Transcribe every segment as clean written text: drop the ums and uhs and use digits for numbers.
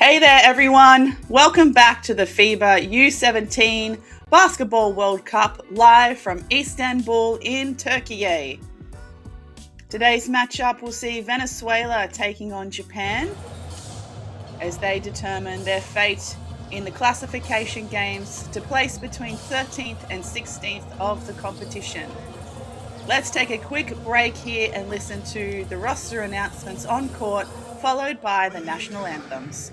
Hey there everyone, welcome back to the FIBA U17 Basketball World Cup live from Istanbul in Turkey. Today's matchup will see Venezuela taking on Japan as they determine their fate in the classification games to place between 13th and 16th of the competition. Let's take a quick break here and listen to the roster announcements on court, followed by the national anthems.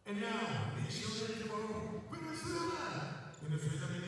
And now, it's your ready for Venezuela. Venezuela and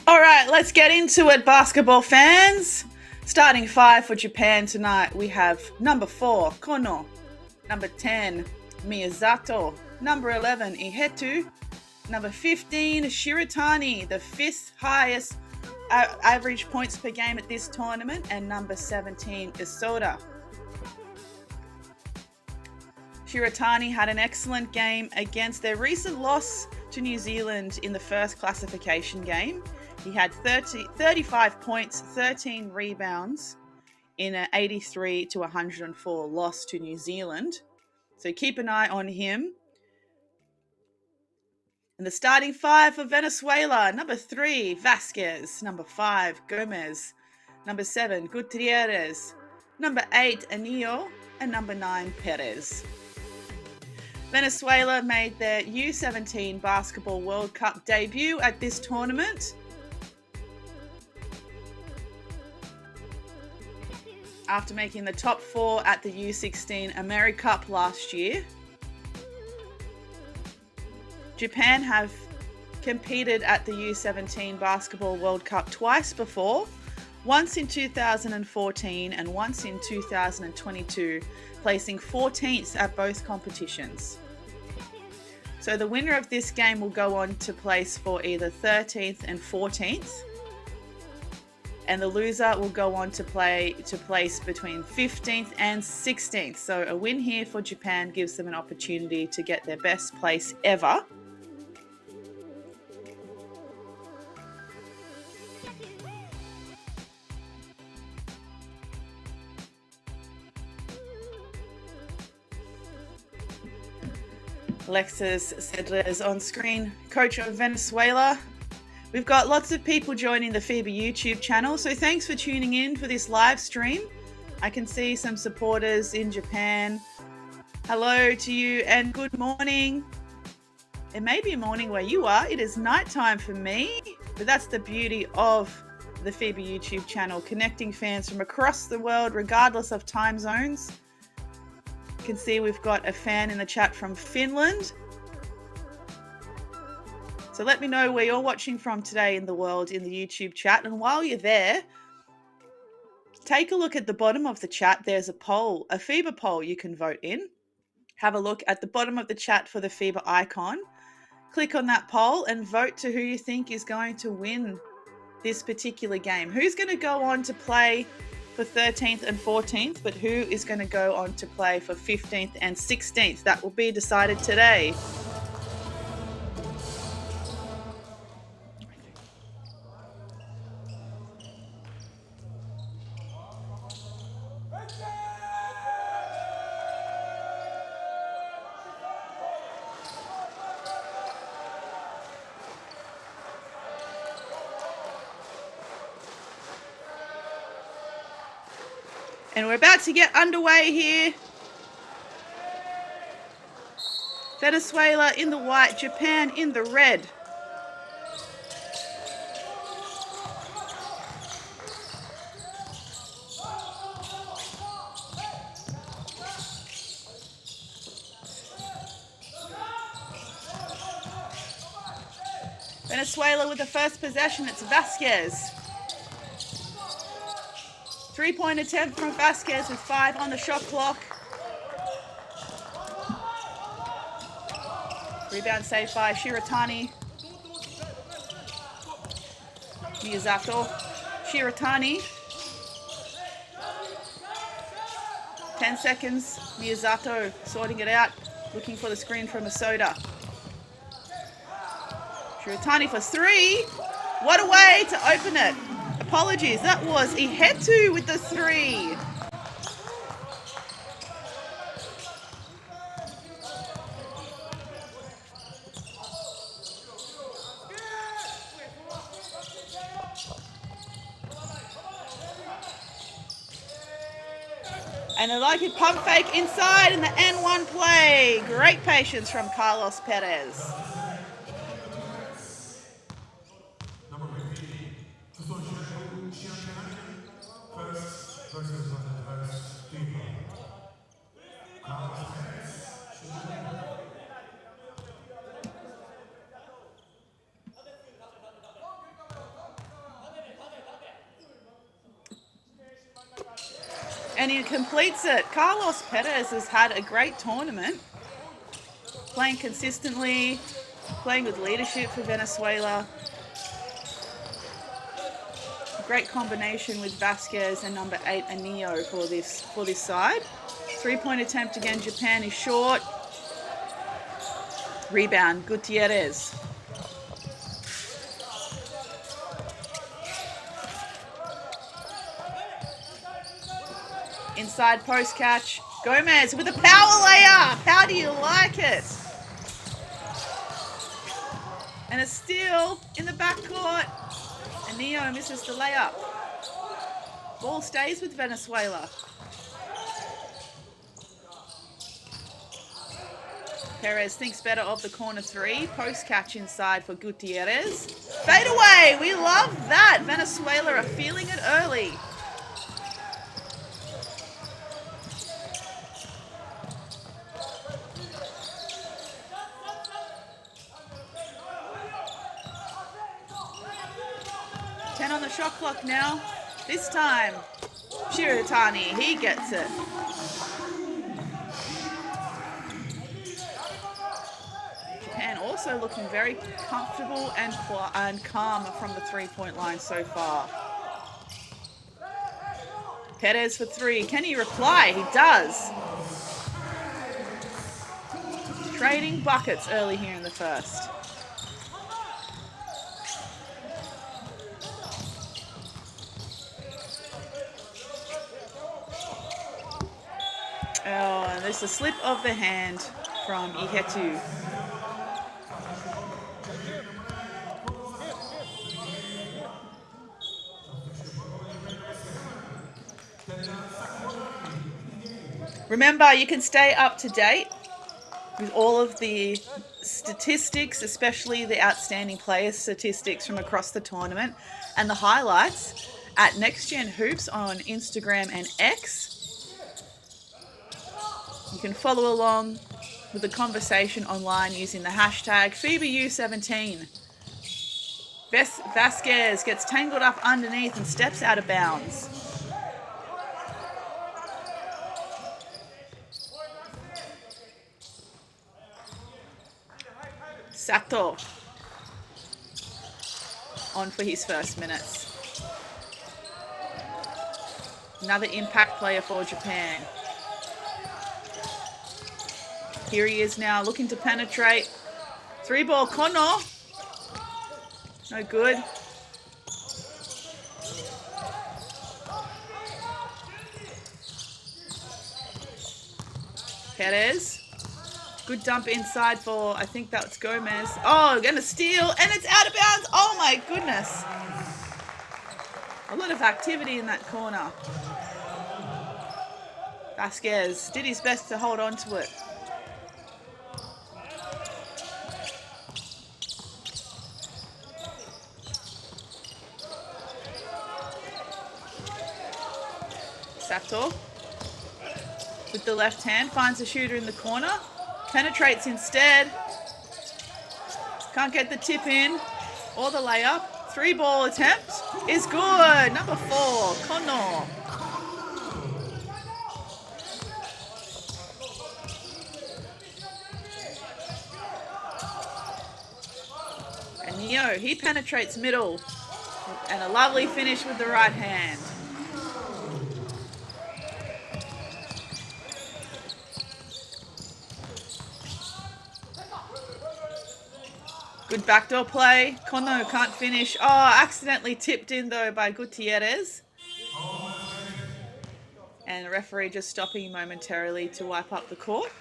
All right, let's get into it, basketball fans. Starting 5 for Japan tonight, we have number 4, Kono, number 10, Miyazato, number 11, Ihetu, number 15, Shiratani, the 5th highest average points per game at this tournament, and number 17, Isoda. Shiratani had an excellent game against their recent loss to New Zealand in the first classification game. He had 35 points, 13 rebounds in an 83-104 loss to New Zealand. So keep an eye on him. And the starting 5 for Venezuela, number 3, Vasquez, number 5, Gomez, number 7, Gutierrez, number 8, Anillo, and number 9, Perez. Venezuela made their U17 Basketball World Cup debut at this tournament. After making the top 4 at the U16 AmeriCup last year. Japan have competed at the U17 Basketball World Cup twice before, once in 2014 and once in 2022, placing 14th at both competitions. So the winner of this game will go on to place for either 13th and 14th, and the loser will go on to place between 15th and 16th. So a win here for Japan gives them an opportunity to get their best place ever. Alexis Cedrez on screen, coach of Venezuela. We've got lots of people joining the FIBA YouTube channel, so thanks for tuning in for this live stream. I can see some supporters in Japan. Hello to you and good morning. It may be morning where you are. It is nighttime for me, but that's the beauty of the FIBA YouTube channel, connecting fans from across the world, regardless of time zones. You can see we've got a fan in the chat from Finland. So let me know where you're watching from today in the world in the YouTube chat. And while you're there, take a look at the bottom of the chat. There's a poll, a FIBA poll you can vote in. Have a look at the bottom of the chat for the FIBA icon. Click on that poll and vote to who you think is going to win this particular game. Who's going to go on to play for 13th and 14th, but who is going to go on to play for 15th and 16th? That will be decided today. And we're about to get underway here. Venezuela in the white, Japan in the red. Venezuela with the first possession, it's Vasquez. 3-point attempt from Vasquez with 5 on the shot clock. Rebound saved by Shiratani. Miyazato. Shiratani. 10 seconds. Miyazato sorting it out. Looking for the screen from Masoda. Shiratani for 3. What a way to open it. Apologies, that was Ihetu with the 3. And a lucky pump fake inside in the N1 play. Great patience from Carlos Perez. And he completes it. Carlos Perez has had a great tournament, playing consistently, playing with leadership for Venezuela. Great combination with Vasquez and number 8 Anillo for this side. 3-point attempt again. Japan is short. Rebound, Gutierrez. Inside post catch. Gomez with a power layup. How do you like it? And a steal in the backcourt. And Neo misses the layup. Ball stays with Venezuela. Perez thinks better of the corner 3. Post catch inside for Gutierrez. Fade away. We love that. Venezuela are feeling it early. On the shot clock now. This time, Shiratani, he gets it. Japan also looking very comfortable and calm from the 3-point line so far. Perez for 3. Can he reply? He does. Trading buckets early here in the first. Oh, and there's a slip of the hand from Ihetu. Remember, you can stay up to date with all of the statistics, especially the outstanding player statistics from across the tournament and the highlights at Next Gen Hoops on Instagram and X. You can follow along with the conversation online using the hashtag FIBA U17. Vasquez gets tangled up underneath and steps out of bounds. Sato on for his first minutes. Another impact player for Japan. Here he is now looking to penetrate. 3-ball Kono. No good. Perez. Good dump inside for, I think that's Gomez. Oh, gonna steal, and it's out of bounds. Oh my goodness. A lot of activity in that corner. Vasquez did his best to hold on to it. Sato with the left hand finds the shooter in the corner. Penetrates instead. Can't get the tip in or the layup. 3-ball attempt is good. Number 4, Kono. And Neo, he penetrates middle. And a lovely finish with the right hand. Good backdoor play. Kono can't finish. Oh, accidentally tipped in though by Gutierrez. And the referee just stopping momentarily to wipe up the court.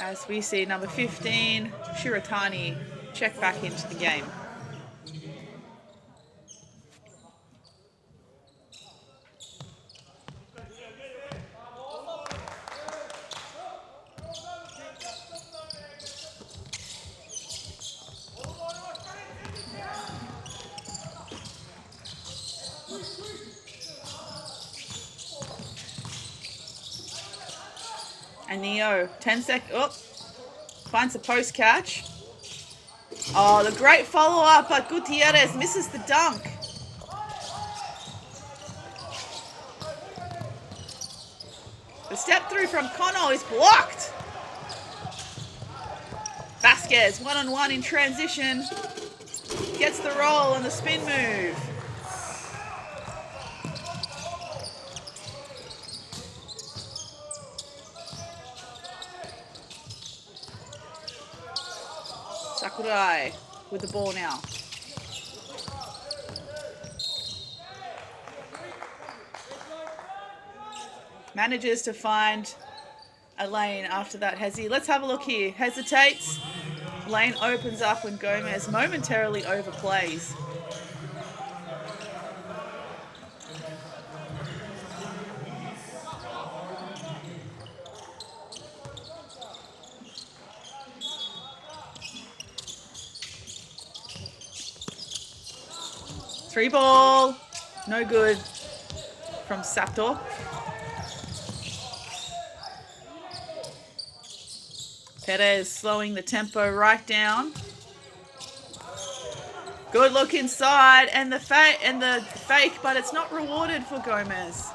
As we see number 15, Shiratani, check back into the game. And Neo, 10 seconds. Oh, finds the post catch. Oh, the great follow-up, but Gutierrez misses the dunk. The step through from Kono is blocked. Vasquez, one-on-one in transition. Gets the roll and the spin move. Sakurai with the ball now. Manages to find a lane after that. Let's have a look here. Hesitates. Lane opens up when Gomez momentarily overplays. Three ball, no good from Sato. Perez slowing the tempo right down. Good look inside and the fake, but it's not rewarded for Gomez.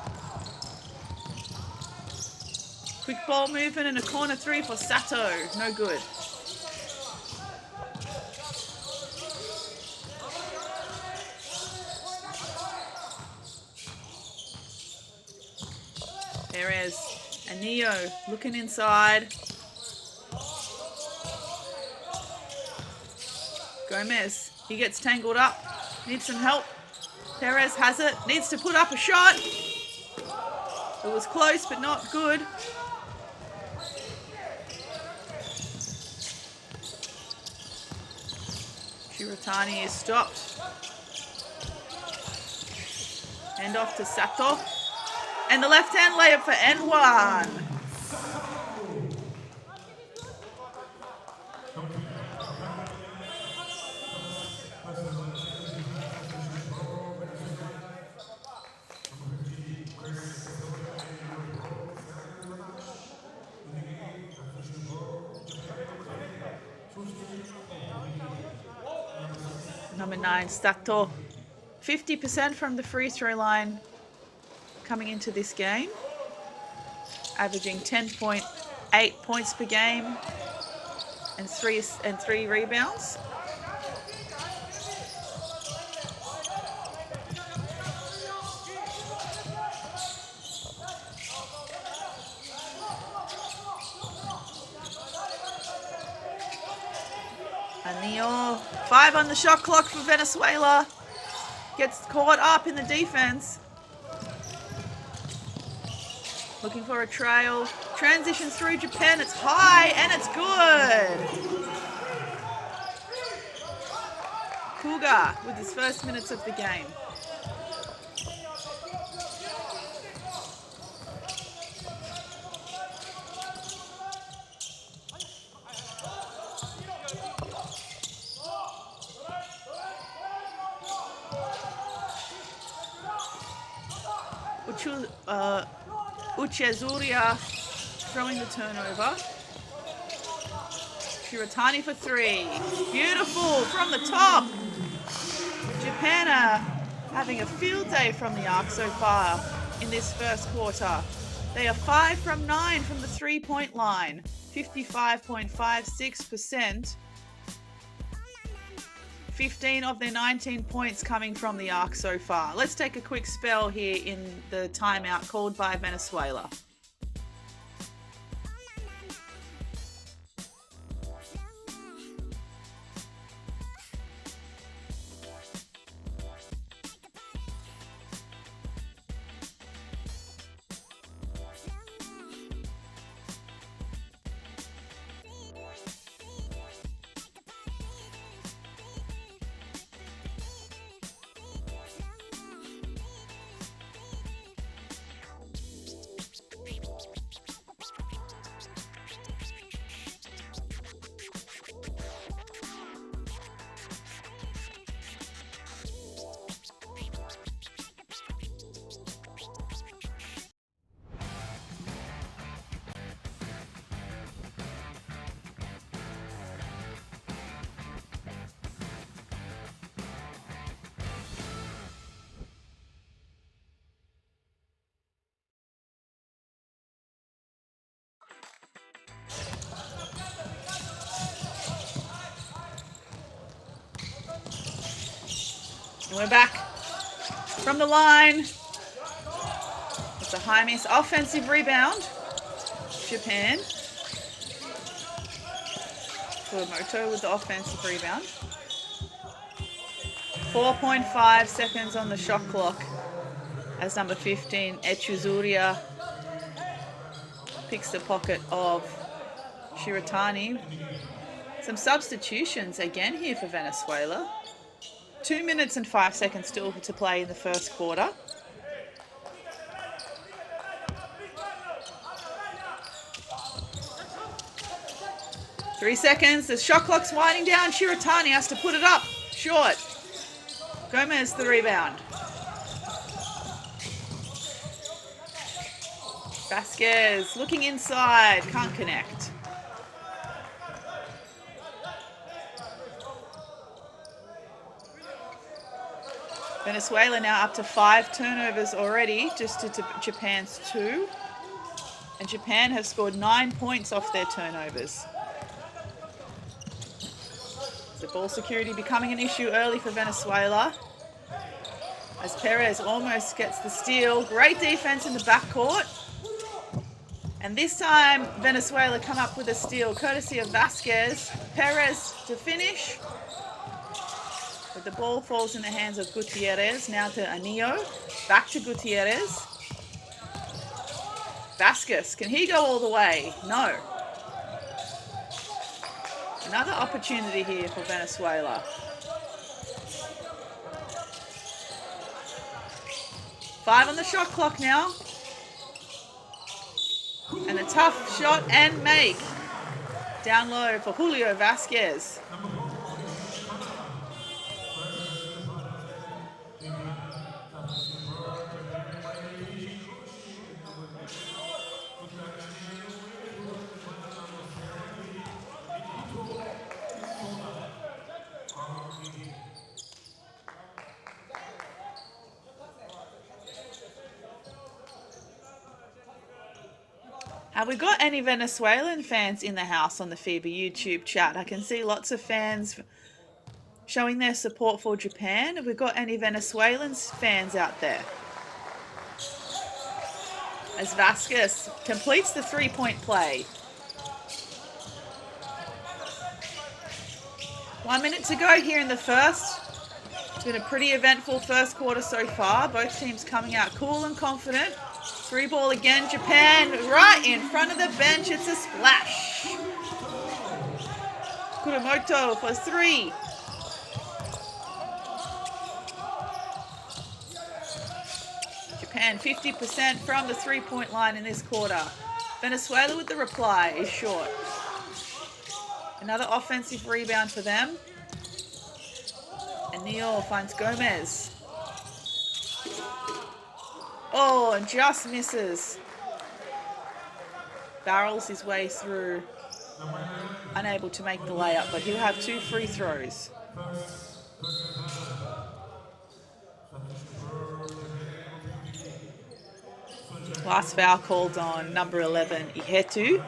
Quick ball movement and a corner 3 for Sato, no good. Perez and Neo looking inside. Gomez, he gets tangled up, needs some help. Perez has it, needs to put up a shot. It was close but not good. Shiratani is stopped. Hand off to Sato. And the left-hand layup for N1. Number 9, Stato. 50% from the free throw line coming into this game. Averaging 10.8 points per game and three rebounds. Anillo, 5 on the shot clock for Venezuela. Gets caught up in the defense. Looking for a trail. Transitions through Japan. It's high and it's good. Kuga with his first minutes of the game. Uchezuria throwing the turnover. Shiratani for 3. Beautiful from the top. Japan are having a field day from the arc so far in this first quarter. They are 5 from 9 from the 3-point line. 55.56%. 15 of their 19 points coming from the arc so far. Let's take a quick spell here in the timeout called by Venezuela. And we're back from the line. It's a high miss. Offensive rebound. Japan. Kumamoto with the offensive rebound. 4.5 seconds on the shot clock as number 15, Echuzuria, picks the pocket of Shiratani. Some substitutions again here for Venezuela. 2 minutes and 5 seconds still to play in the first quarter. Three seconds. The shot clock's winding down. Shiratani has to put it up. Short. Gomez the rebound. Vasquez looking inside. Can't connect. Venezuela now up to 5 turnovers already, just to Japan's 2. And Japan have scored 9 points off their turnovers. So ball security becoming an issue early for Venezuela. As Perez almost gets the steal. Great defense in the backcourt. And this time, Venezuela come up with a steal courtesy of Vasquez. Perez to finish. But the ball falls in the hands of Gutierrez. Now to Anillo. Back to Gutierrez. Vasquez, can he go all the way? No. Another opportunity here for Venezuela. Five on the shot clock now. And a tough shot and make. Down low for Julio Vasquez. Have we got any Venezuelan fans in the house on the FIBA YouTube chat? I can see lots of fans showing their support for Japan. Have we got any Venezuelan fans out there? As Vasquez completes the three-point play. 1 minute to go here in the first. It's been a pretty eventful first quarter so far. Both teams coming out cool and confident. Free ball again, Japan right in front of the bench. It's a splash. Kuramoto for three. Japan 50% from the three-point line in this quarter. Venezuela with the reply is short. Another offensive rebound for them. And Neal finds Gomez. Oh, and just misses. Barrels his way through. Unable to make the layup, but he'll have 2 free throws. Last foul called on number 11, Ihetu.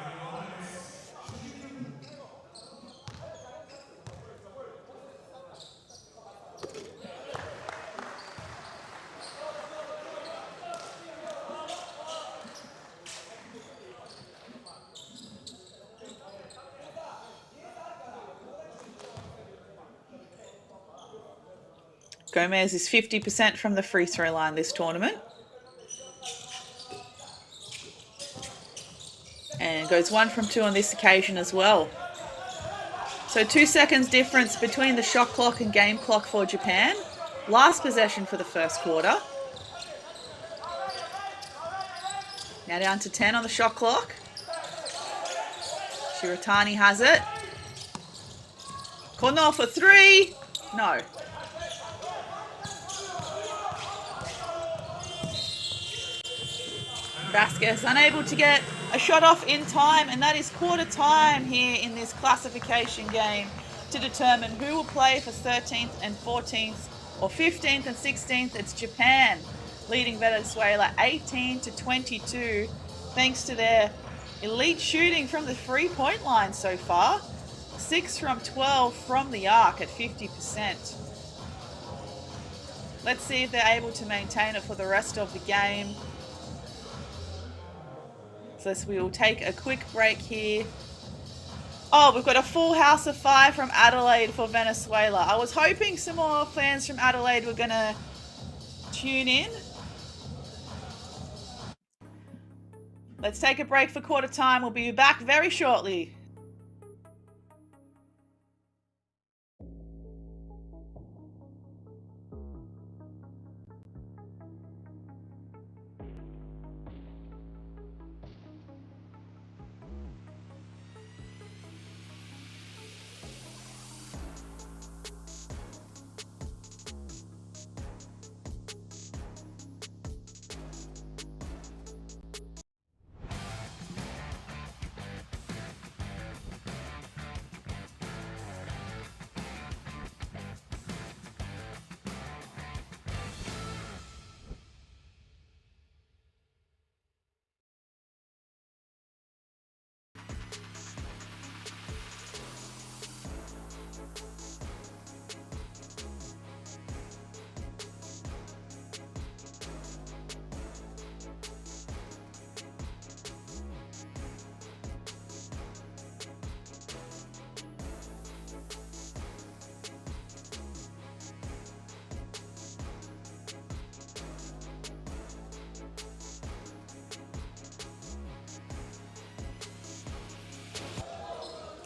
Gomez is 50% from the free throw line this tournament. And goes 1 from 2 on this occasion as well. So 2 seconds difference between the shot clock and game clock for Japan. Last possession for the first quarter. Now down to 10 on the shot clock. Shiratani has it. Kono for 3. No. Vasquez unable to get a shot off in time, and that is quarter time here in this classification game to determine who will play for 13th and 14th or 15th and 16th. It's Japan leading Venezuela 18-22 thanks to their elite shooting from the three-point line so far. 6 from 12 from the arc at 50%. Let's see if they're able to maintain it for the rest of the game. So we will take a quick break here. Oh, we've got a full house of 5 from Adelaide for Venezuela. I was hoping some more fans from Adelaide were going to tune in. Let's take a break for quarter time. We'll be back very shortly.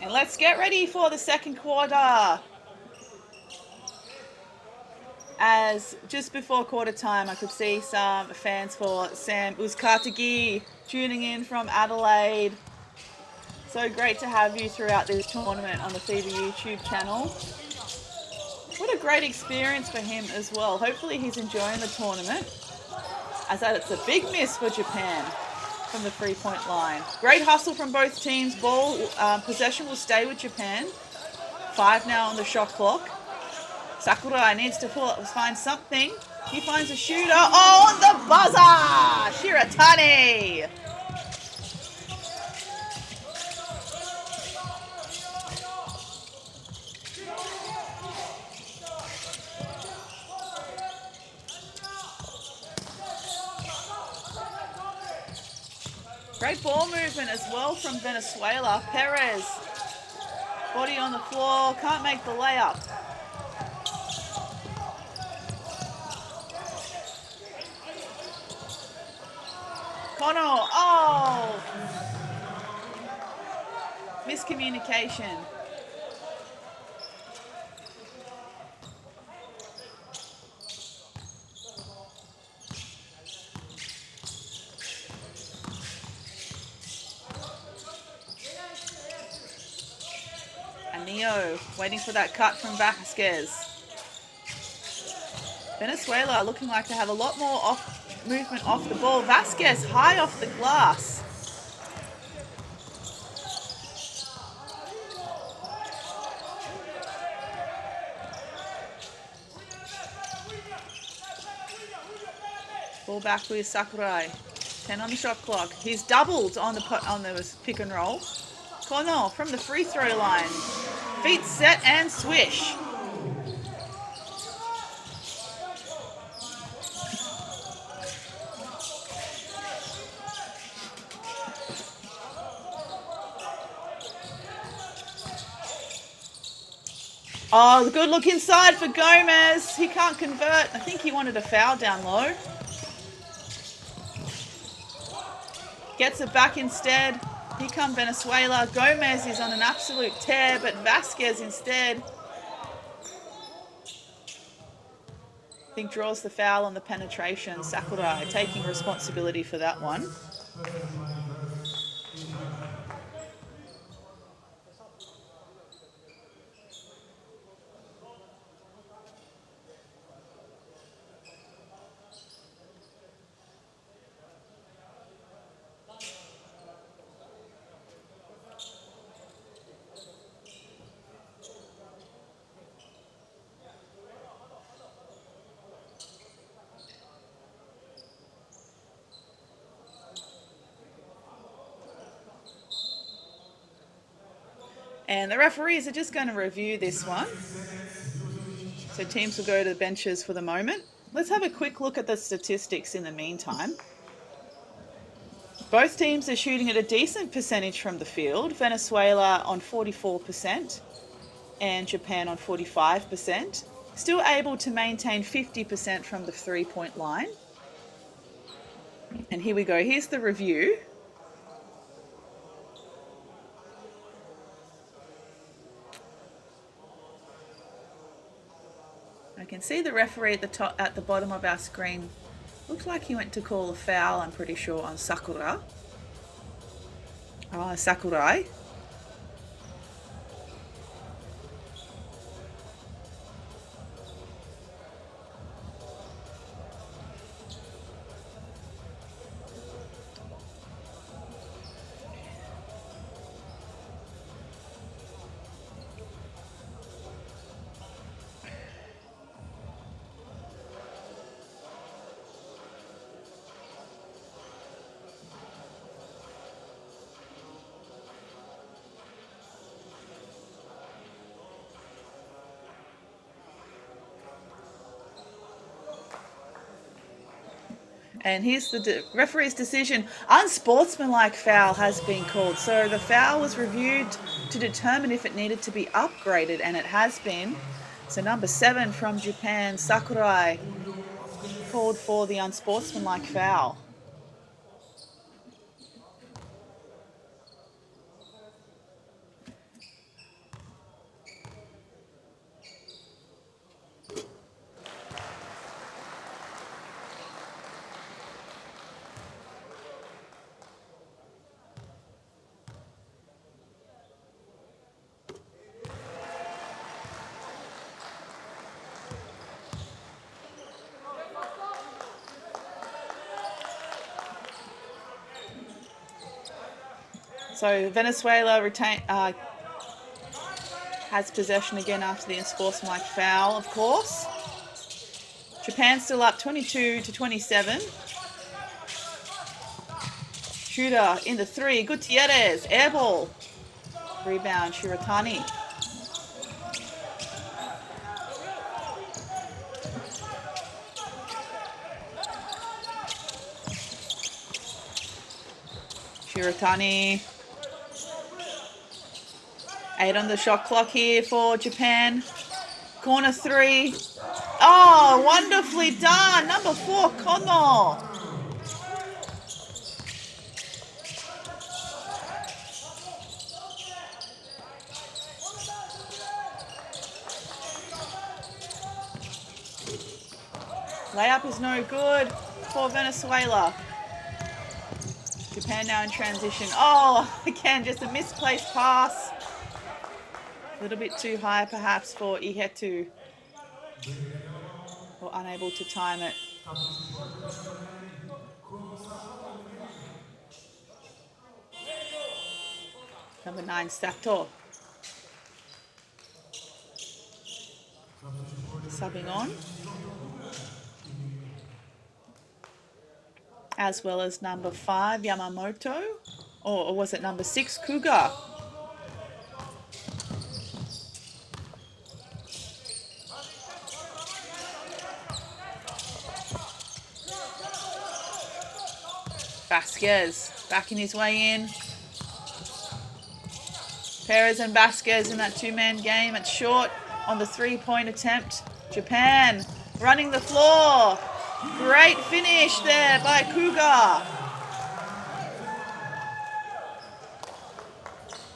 And let's get ready for the second quarter. As just before quarter time, I could see some fans for Sam Uzcategui tuning in from Adelaide. So great to have you throughout this tournament on the FIBA YouTube channel. What a great experience for him as well. Hopefully he's enjoying the tournament, as that it's a big miss for Japan from the three-point line. Great hustle from both teams. Ball possession will stay with Japan. 5 now on the shot clock. Sakurai needs to find something. He finds a shooter. Oh, on the buzzer! Shiratani! Great ball movement as well from Venezuela. Perez, body on the floor, can't make the layup. Kono, oh! Miscommunication. Neo waiting for that cut from Vasquez. Venezuela looking like to have a lot more movement off the ball. Vasquez high off the glass. Ball back with Sakurai. 10 on the shot clock. He's doubled on the pick and roll. Kono from the free throw line. Feet set and swish. Oh, the good look inside for Gomez. He can't convert. I think he wanted a foul down low. Gets it back instead. Here come Venezuela. Gomez is on an absolute tear, but Vasquez instead, I think, draws the foul on the penetration. Sakurai taking responsibility for that one. And the referees are just going to review this one. So teams will go to the benches for the moment. Let's have a quick look at the statistics in the meantime. Both teams are shooting at a decent percentage from the field. Venezuela on 44% and Japan on 45%. Still able to maintain 50% from the three-point line. And here we go. Here's the review. I can see the referee at the top, at the bottom of our screen. Looks like he went to call a foul, I'm pretty sure, on Sakurai. And here's the referee's decision. Unsportsmanlike foul has been called. So the foul was reviewed to determine if it needed to be upgraded, and it has been. So number 7 from Japan, Sakurai, called for the unsportsmanlike foul. So Venezuela has possession again after the unsportsmanlike foul, of course. Japan still up 22-27. Shooter in the 3, Gutierrez, air ball. Rebound, Shiratani. Shiratani. 8 on the shot clock here for Japan. Corner 3. Oh, wonderfully done. Number 4, Kono. Layup is no good for Venezuela. Japan now in transition. Oh, again, just a misplaced pass. A little bit too high perhaps for Ihetu. Or unable to time it. Number 9, Sato. Subbing on. As well as number 5, Yamamoto. Or was it number 6, Kuga? Vasquez backing his way in. Perez and Vasquez in that two-man game. It's short on the three-point attempt. Japan running the floor. Great finish there by Kuga.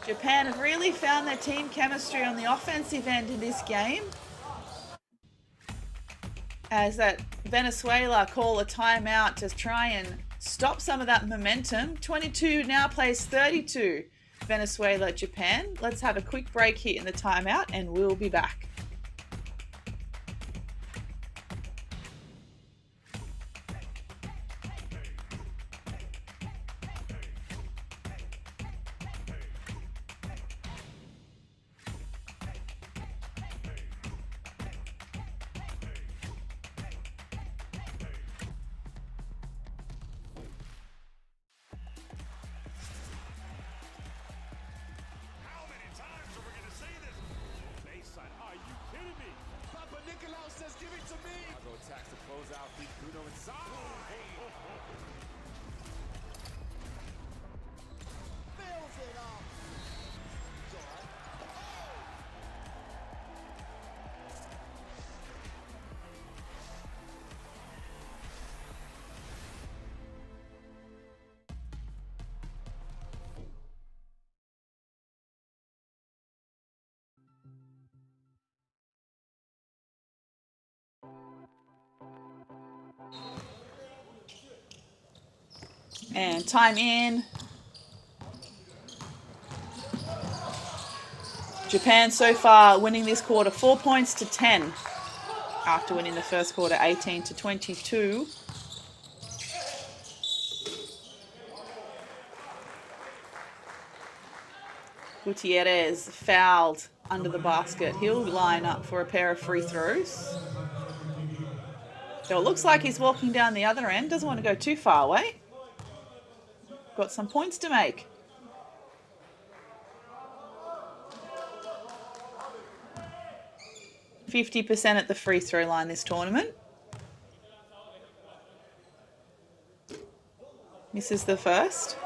Japan have really found their team chemistry on the offensive end in this game. As that Venezuela call a timeout to try and stop some of that momentum. 22 now plays 32. Venezuela, Japan. Let's have a quick break here in the timeout and we'll be back. And time in. Japan so far winning this quarter 4 points to 10 after winning the first quarter 18-22. Gutierrez fouled under the basket. He'll line up for a pair of free throws. So it looks like he's walking down the other end. Doesn't want to go too far away. Got some points to make. %50 at the free throw line this tournament. Misses the first.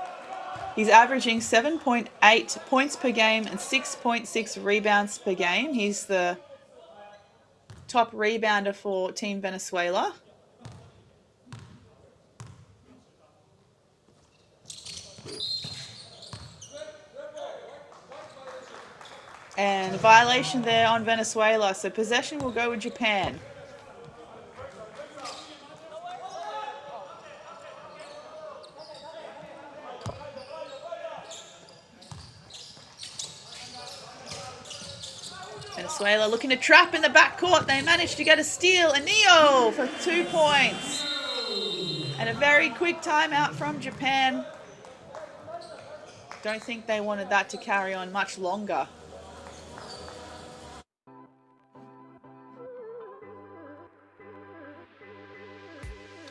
He's averaging 7.8 points per game and 6.6 rebounds per game. He's the top rebounder for Team Venezuela. And violation there on Venezuela, so possession will go with Japan. Venezuela looking to trap in the backcourt. They managed to get a steal. Anio for 2 points. And a very quick timeout from Japan. Don't think they wanted that to carry on much longer.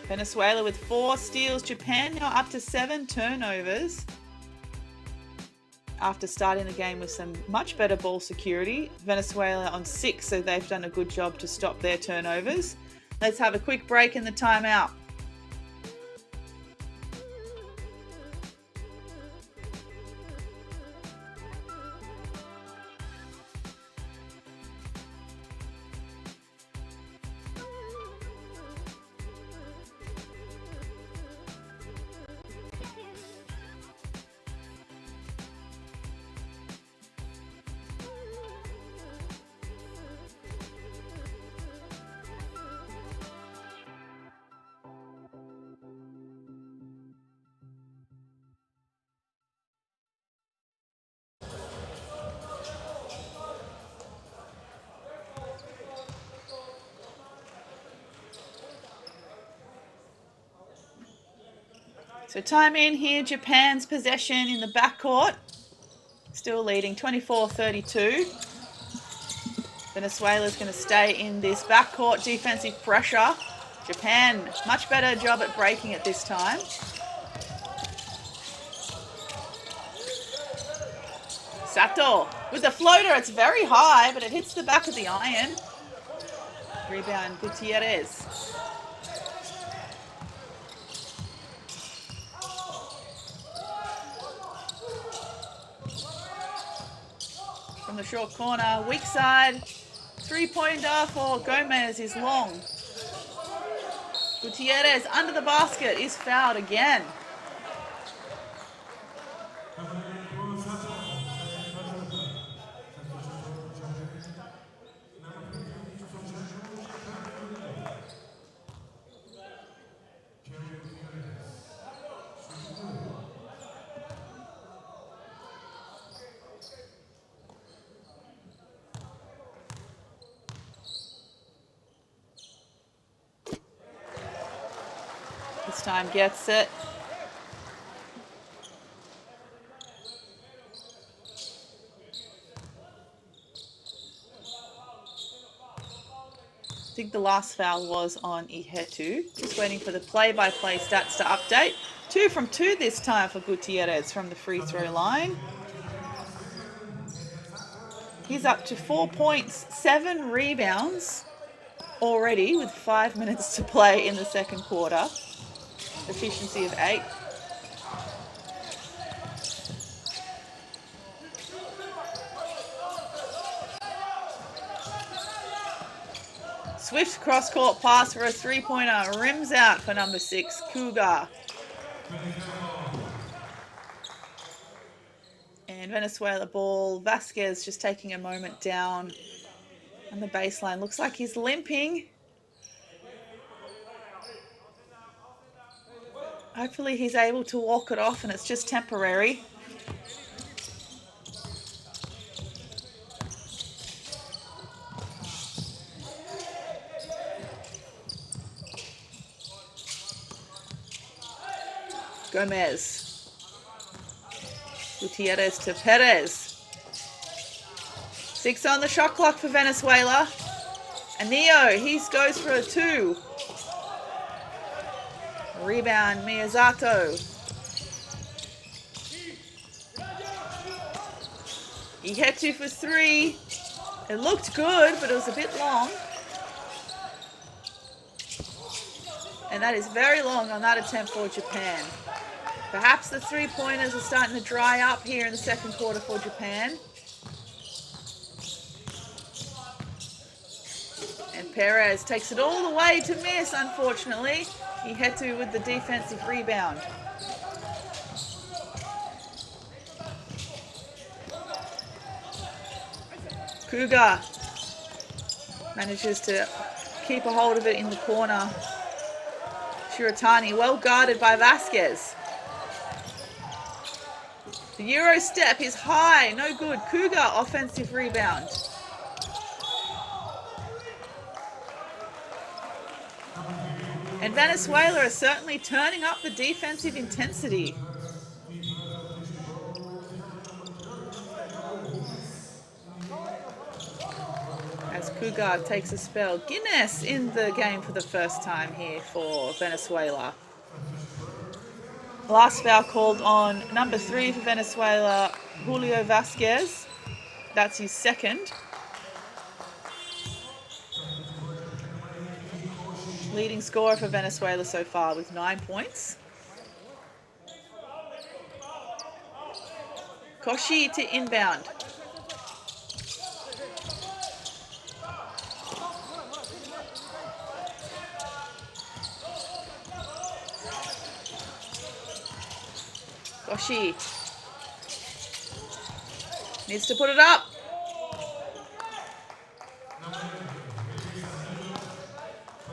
Venezuela with 4 steals. Japan now up to 7 turnovers. After starting the game with some much better ball security. Venezuela on 6, so they've done a good job to stop their turnovers. Let's have a quick break in the timeout. So time in here, Japan's possession in the backcourt. Still leading 24-32. Venezuela's going to stay in this backcourt defensive pressure. Japan, much better job at breaking it this time. Sato with the floater. It's very high, but it hits the back of the iron. Rebound, Gutierrez. From the short corner, weak side. Three-pointer for Gomez is long. Gutierrez under the basket is fouled again. This time gets it. I think the last foul was on Ihetu. Just waiting for the play-by-play stats to update. 2 from 2 this time for Gutierrez from the free throw line. He's up to 4 points, 7 rebounds already with 5 minutes to play in the second quarter. Efficiency of 8. Swift cross-court pass for a three-pointer. Rims out for number 6, Cougar. And Venezuela ball. Vasquez just taking a moment down on the baseline. Looks like he's limping. Hopefully he's able to walk it off and it's just temporary. Gomez. Gutierrez to Perez. 6 on the shot clock for Venezuela. And Neo, he goes for a 2. Rebound, Miyazato. Ihetu for 3. It looked good, but it was a bit long. And that is very long on that attempt for Japan. Perhaps the three-pointers are starting to dry up here in the second quarter for Japan. And Perez takes it all the way to miss, unfortunately. Ihetu with the defensive rebound. Cougar manages to keep a hold of it in the corner. Shiratani well guarded by Vasquez. The Euro step is high, no good. Cougar offensive rebound. And Venezuela are certainly turning up the defensive intensity. As Cougar takes a spell. Guinness in the game for the first time here for Venezuela. Last foul called on number 3 for Venezuela, Julio Vasquez. That's his second. Leading scorer for Venezuela so far with 9 points. Koshi to inbound. Koshi needs to put it up.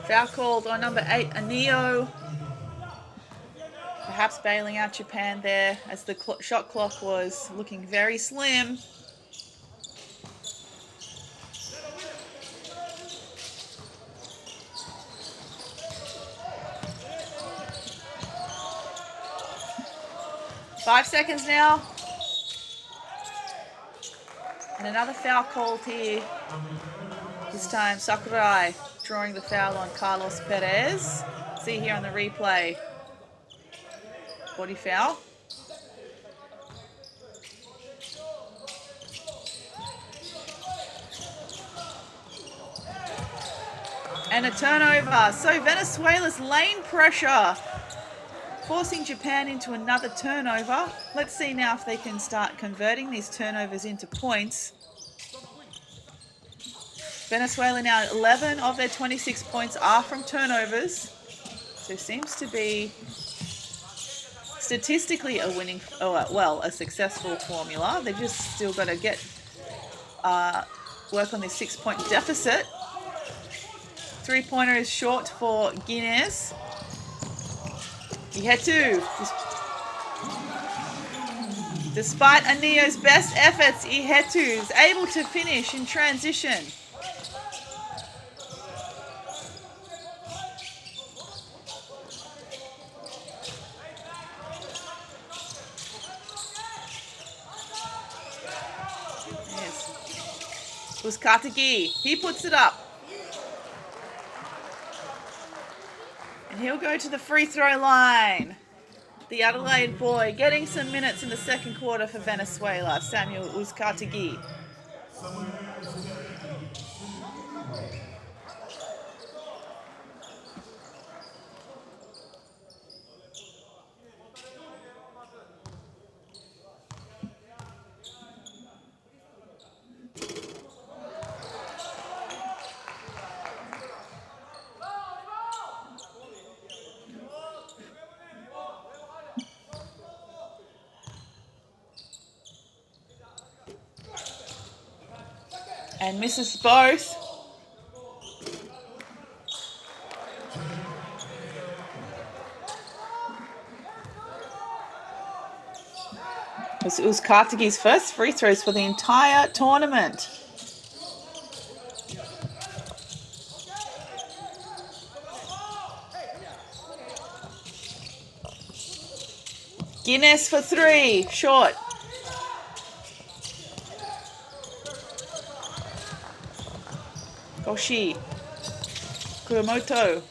Foul called on number 8, Anio. Perhaps bailing out Japan there as the shot clock was looking very slim. 5 seconds now. And another foul called here. This time Sakurai drawing the foul on Carlos Perez. See here on the replay. Body foul. And a turnover. So Venezuela's lane pressure forcing Japan into another turnover. Let's see now if they can start converting these turnovers into points. Venezuela now 11 of their 26 points are from turnovers. So seems to be statistically a winning, a successful formula. They've just still got to get work on this 6-point deficit. 3-pointer is short for Guinness. Ihetu. Despite Anio's best efforts, Ihetu is able to finish in transition. Yes. Uskatagi, he puts it up. And he'll go to the free throw line. The Adelaide boy getting some minutes in the second quarter for Venezuela, Samuel Uzcategui. And misses both. This was Uzcategui's first free throws for the entire tournament. Guinness for 3, short. Koshi, Kuromoto.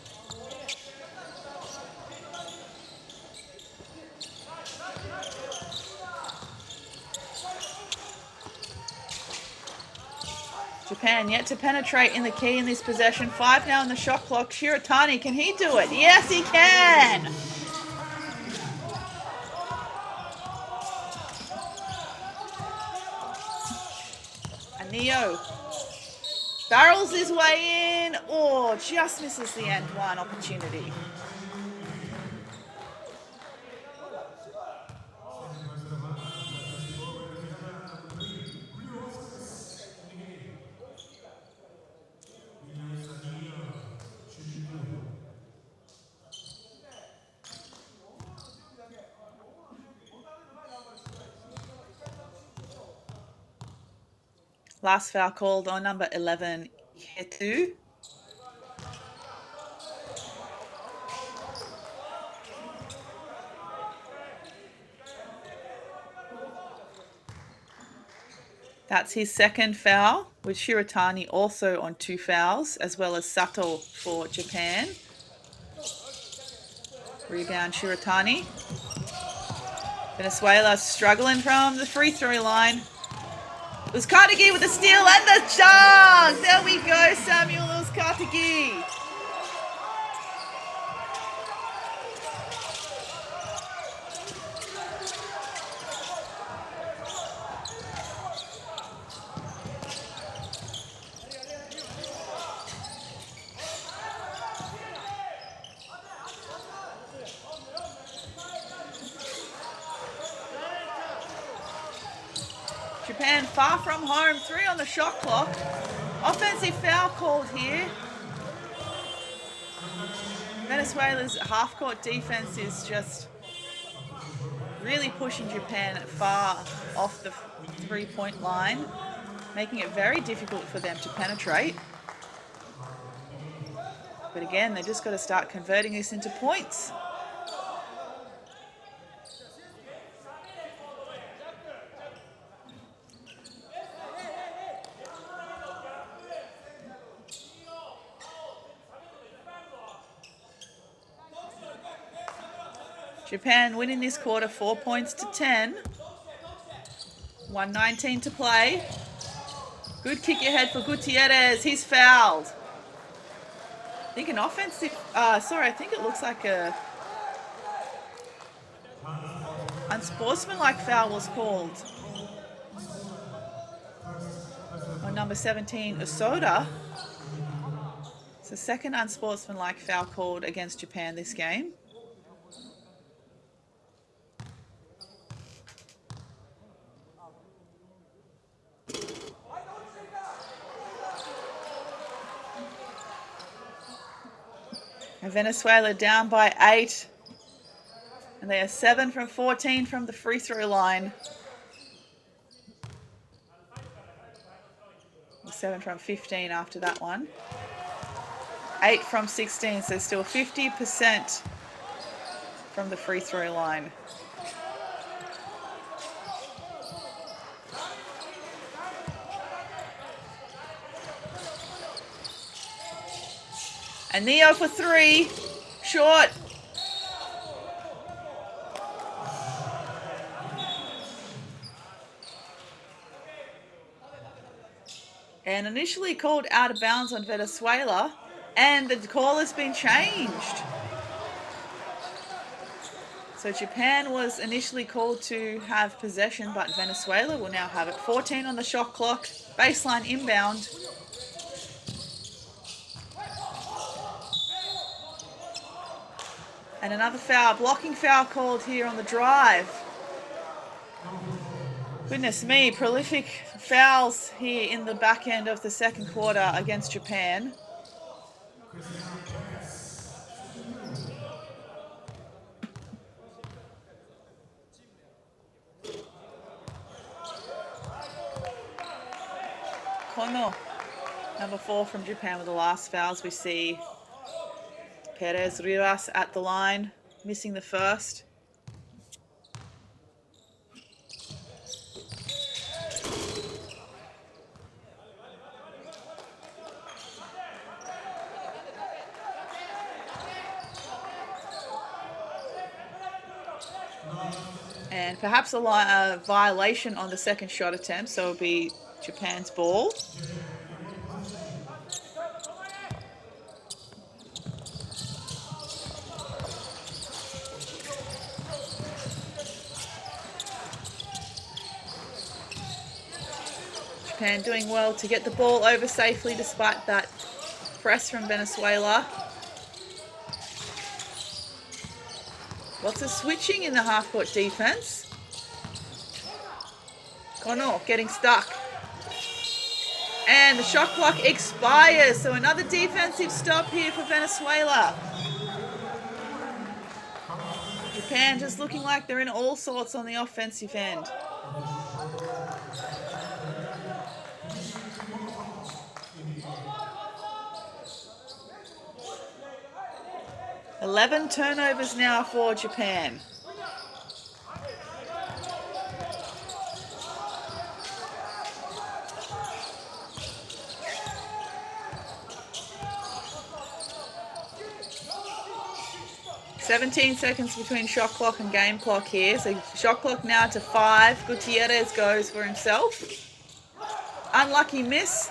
Japan yet to penetrate in the key in this possession. 5 now in the shot clock. Shiratani, can he do it? Yes, he can! Anio barrels his way in, or just misses the end one opportunity. Last foul called on number 11, Hetu. That's his second foul, with Shiratani also on 2 fouls, as well as Sato for Japan. Rebound Shiratani. Venezuela struggling from the free throw line. Uzcategui with the steal and the dunk! There we go, Samuel Uzcategui. Japan far from home, 3 on the shot clock. Offensive foul called here. Venezuela's half-court defense is just really pushing Japan far off the 3-point line, making it very difficult for them to penetrate. But again, they just got to start converting this into points. Japan winning this quarter 4 points to 10. 1:19 to play. Good kick ahead for Gutierrez. He's fouled. I think an offensive, I think it looks like a unsportsmanlike foul was called on number 17, Osoda. It's the second unsportsmanlike foul called against Japan this game. And Venezuela down by 8. And they are 7 from 14 from the free throw line. 7 from 15 after that one. 8 from 16, so still 50% from the free throw line. And Neo for 3, short. And initially called out of bounds on Venezuela, and the call has been changed. So Japan was initially called to have possession, but Venezuela will now have it. 14 on the shot clock, baseline inbound. And another foul, blocking foul called here on the drive. Goodness me, prolific fouls here in the back end of the second quarter against Japan. Kono, number 4 from Japan with the last fouls. We see Perez Rivas at the line, missing the first. And perhaps a violation on the second shot attempt, so it'll be Japan's ball. Japan doing well to get the ball over safely despite that press from Venezuela. Lots of switching in the half-court defense. Kono getting stuck. And the shot clock expires, so another defensive stop here for Venezuela. Japan just looking like they're in all sorts on the offensive end. $11 turnovers now for Japan. "17 seconds between shot clock and game clock here. So shot clock now to 5. Gutierrez goes for himself. Unlucky miss.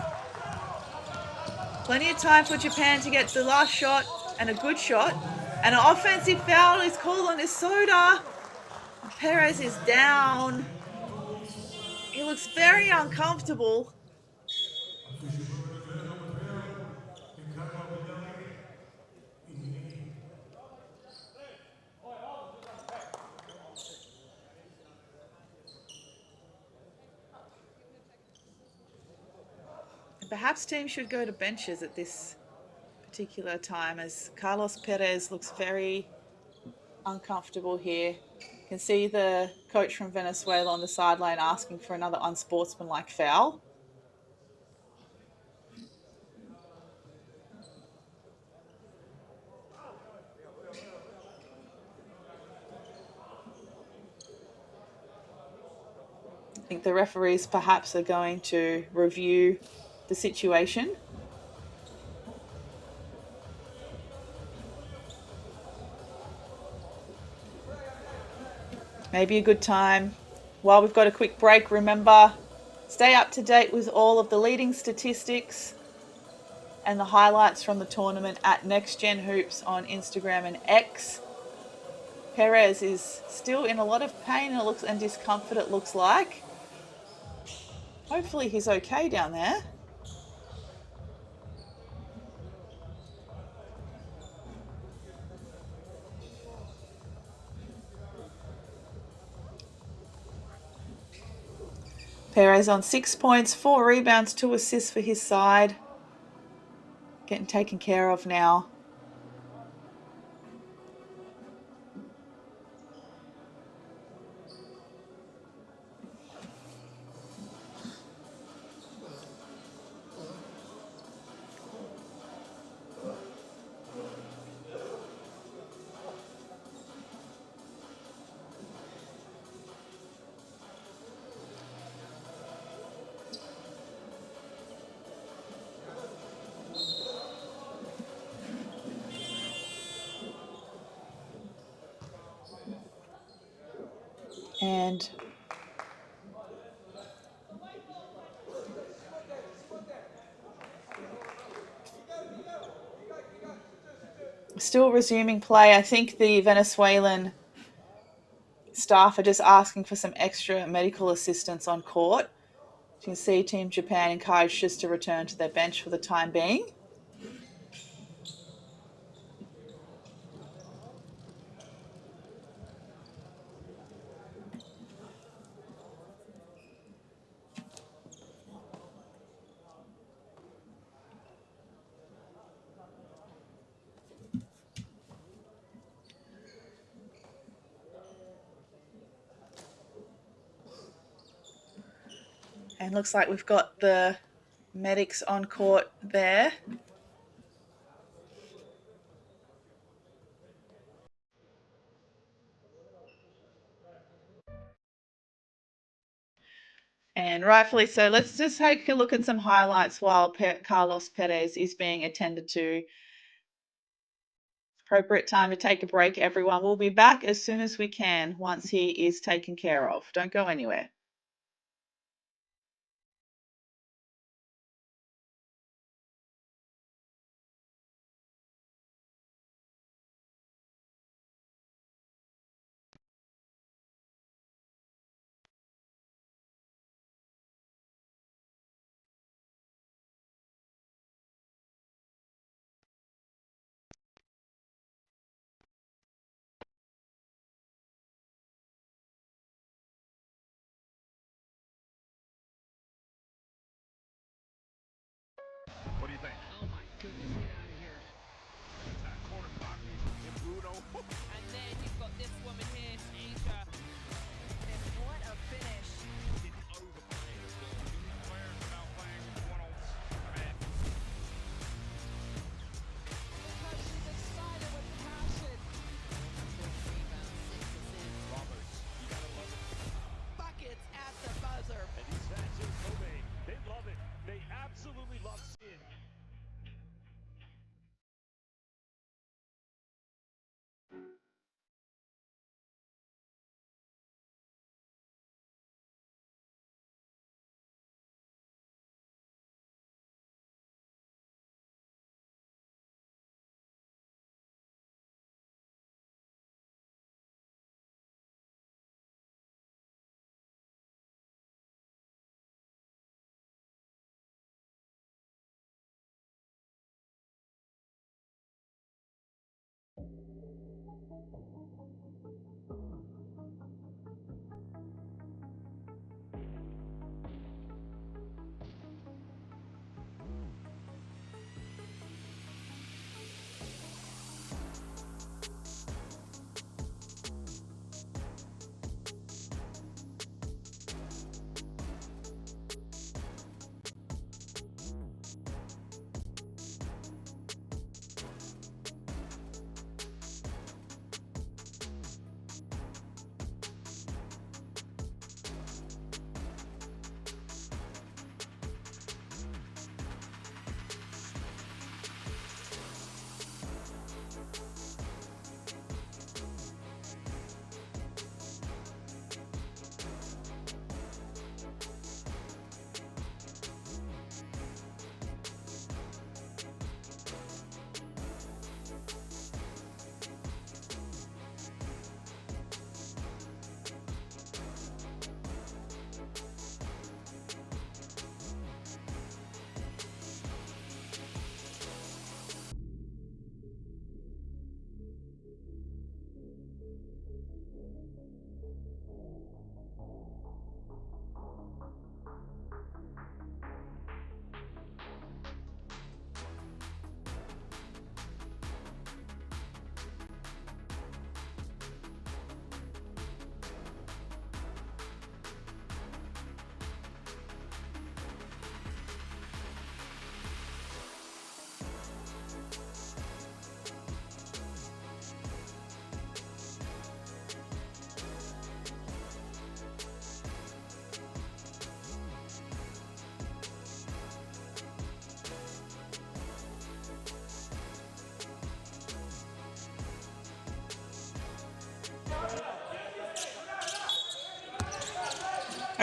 Plenty of time for Japan to get the last shot and a good shot. And an offensive foul is called on Isoda. Perez is down. He looks very uncomfortable. Perhaps teams should go to benches at this particular time, as Carlos Perez looks very uncomfortable here. You can see the coach from Venezuela on the sideline asking for another unsportsmanlike foul. I think the referees perhaps are going to review the situation. maybe a good time. While we've got a quick break, remember, stay up to date with all of the leading statistics and the highlights from the tournament at Next Gen Hoops on Instagram and X. Perez is still in a lot of pain and discomfort, it looks like. Hopefully he's okay down there. Perez on 6 points, 4 rebounds, 2 assists for his side. Getting taken care of now. And still resuming play. I think the Venezuelan staff are just asking for some extra medical assistance on court. You can see Team Japan encouraged just to return to their bench for the time being. And looks like we've got the medics on court there. And rightfully so. Let's just take a look at some highlights while Carlos Perez is being attended to. Appropriate time to take a break, everyone. We'll be back as soon as we can once he is taken care of. Don't go anywhere. What do you think? Oh my goodness, get out of here. That corner pocket and Bruno. And then you've got this woman here, Asia. And what a finish. Didn't overplay it as well. Two players without playing one-on-one. Because she's excited with passion. 6 rebounds, 6 assists. Roberts, you gotta love it. Buckets at the buzzer. And these fans in Kobe, they love it. They absolutely love seeing it.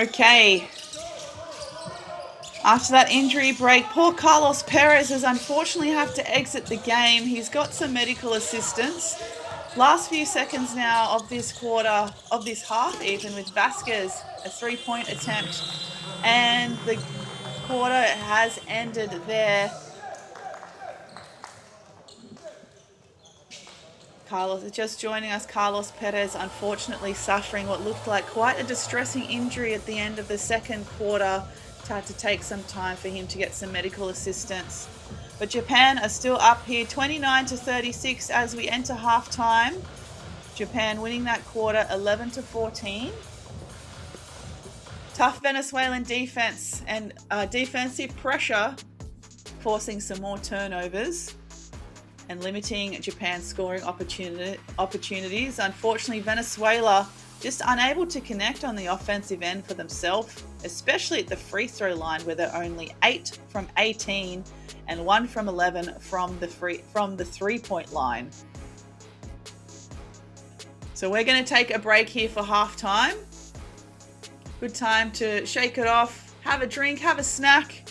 Okay. After that injury break, poor Carlos Perez has unfortunately have to exit the game. He's got some medical assistance. Last few seconds now of this quarter, of this half even, with Vasquez, a 3-point attempt. And the quarter has ended there. Carlos, just joining us, Carlos Perez unfortunately suffering what looked like quite a distressing injury at the end of the second quarter. It had to take some time for him to get some medical assistance. But Japan are still up here, 29-36 as we enter halftime. Japan winning that quarter 11-14. Tough Venezuelan defense and defensive pressure forcing some more turnovers and limiting Japan's scoring opportunities. Unfortunately, Venezuela just unable to connect on the offensive end for themselves, especially at the free throw line where they're only 8 from 18 and 1 from 11 from the 3-point line. So we're going to take a break here for halftime. Good time to shake it off, have a drink, have a snack.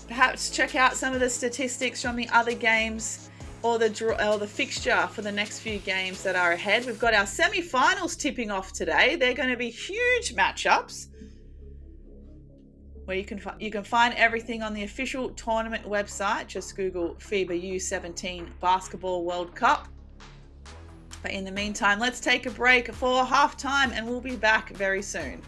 Perhaps check out some of the statistics from the other games or the fixture for the next few games that are ahead. We've got our semi-finals tipping off today. They're going to be huge matchups where you can find everything on the official tournament website. Just Google FIBA U17 Basketball World Cup. But in the meantime, let's take a break for halftime and we'll be back very soon.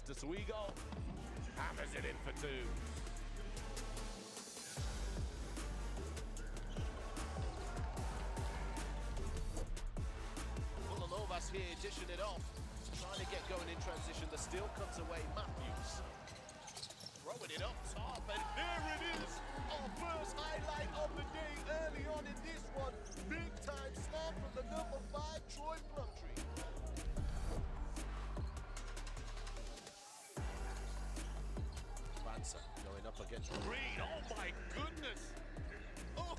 faster. Suigo hammers it in for two. Vulanovas here dishing it off, trying to get going in transition. The steal comes away. Matthews throwing it up top, and there it is. Our first highlight of the day early on in this one. Big time snap from the number 5, Troy Plumtree. Bansa going up against Green. Oh my goodness. Oh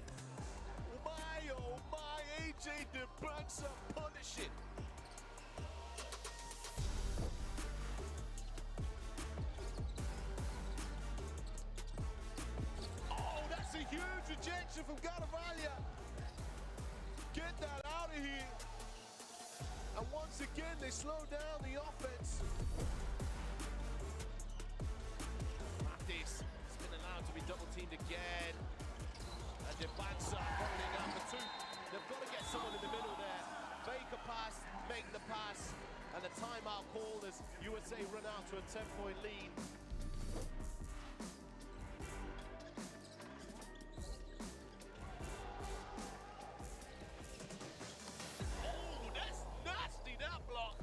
my, AJ DeBansa punish it. Oh, that's a huge rejection from Garavalia. Get that out of here. And once again, they slow down the offense. Mattis has been allowed to be double teamed again. And DeBansa holding out for two. They've got to get someone in the middle there. Fake a pass, make the pass. And the timeout called as USA run out to a 10-point lead. Oh, that's nasty, that block.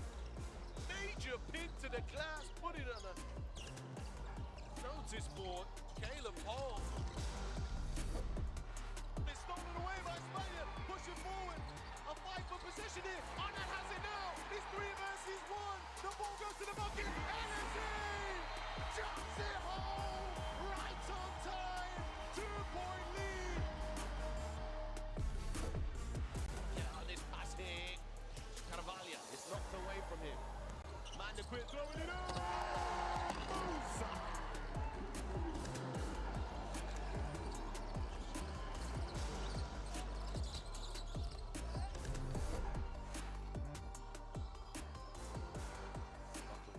Major pin to the glass, put it on a notice board. Caleb Hall. It's stolen away by Spain. Pushing forward. A fight for position here. Arnott has it now. It's 3 versus 1. The ball goes to the bucket. And it's in. Jumps it home. Right on time. 2-point lead. Yeah, on this pass here. Carvalho is knocked away from him. Man, the quit throwing it up. Musa.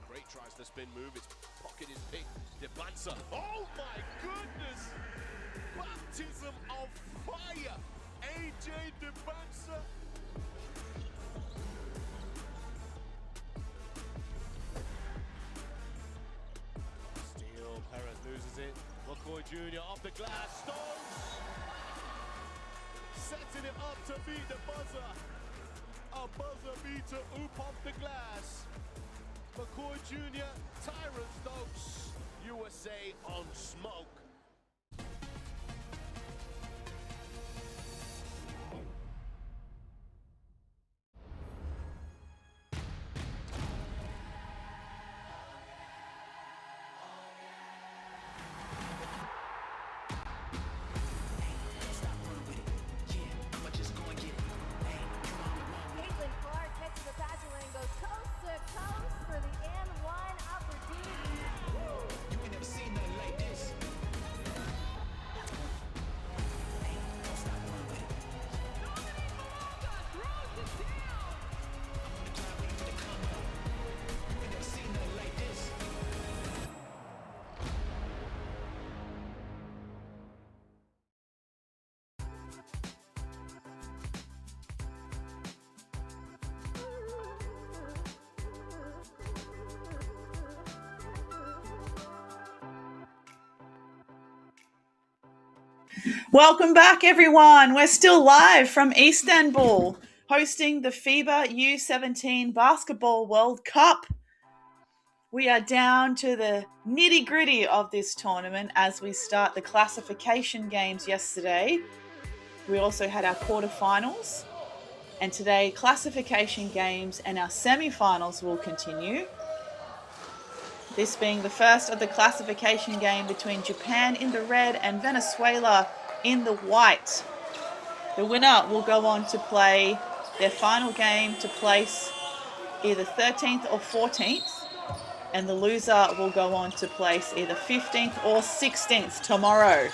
Great tries to spin move. His pocket is picked. DeBansa. Oh my goodness! Baptism of fire. AJ DeBansa. Steal. Perez loses it. McCoy Jr. off the glass. Stones. Setting it up to beat the buzzer. A buzzer beater. Oop off the glass. McCoy Jr., Tyron Stokes, USA on smoke. Welcome back, everyone. We're still live from Istanbul, hosting the FIBA U17 Basketball World Cup. We are down to the nitty-gritty of this tournament as we start the classification games yesterday. We also had our quarterfinals, and today classification games and our semi-finals will continue. This being the first of the classification game between Japan in the red and Venezuela in the white. The winner will go on to play their final game to place either 13th or 14th, and the loser will go on to place either 15th or 16th tomorrow.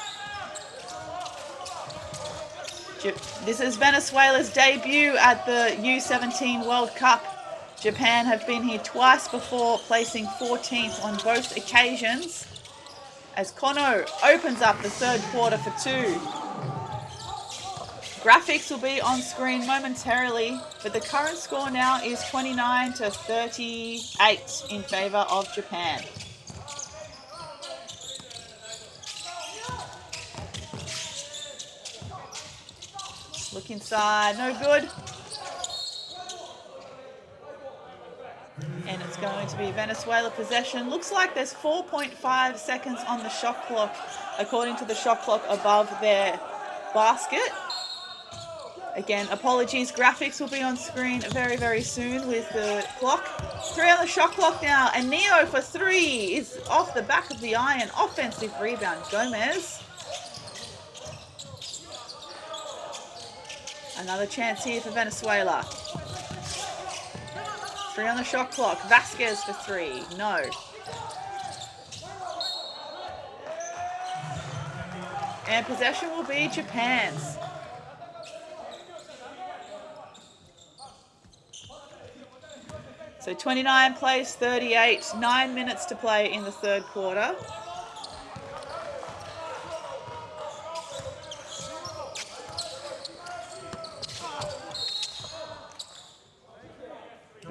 This is Venezuela's debut at the U17 World Cup. Japan have been here twice before, placing 14th on both occasions. As Kono opens up the third quarter for two. Graphics will be on screen momentarily, but the current score now is 29-38 in favor of Japan. Look inside, no good. And it's going to be Venezuela possession. Looks like there's 4.5 seconds on the shot clock, according to the shot clock above their basket. Again, apologies, graphics will be on screen very, very soon with the clock. 3 on the shot clock now, and Neo for 3 is off the back of the iron. Offensive rebound, Gomez. Another chance here for Venezuela. 3 on the shot clock. Vasquez for 3. No. And possession will be Japan's. So 29 plays 38. 9 minutes to play in the third quarter.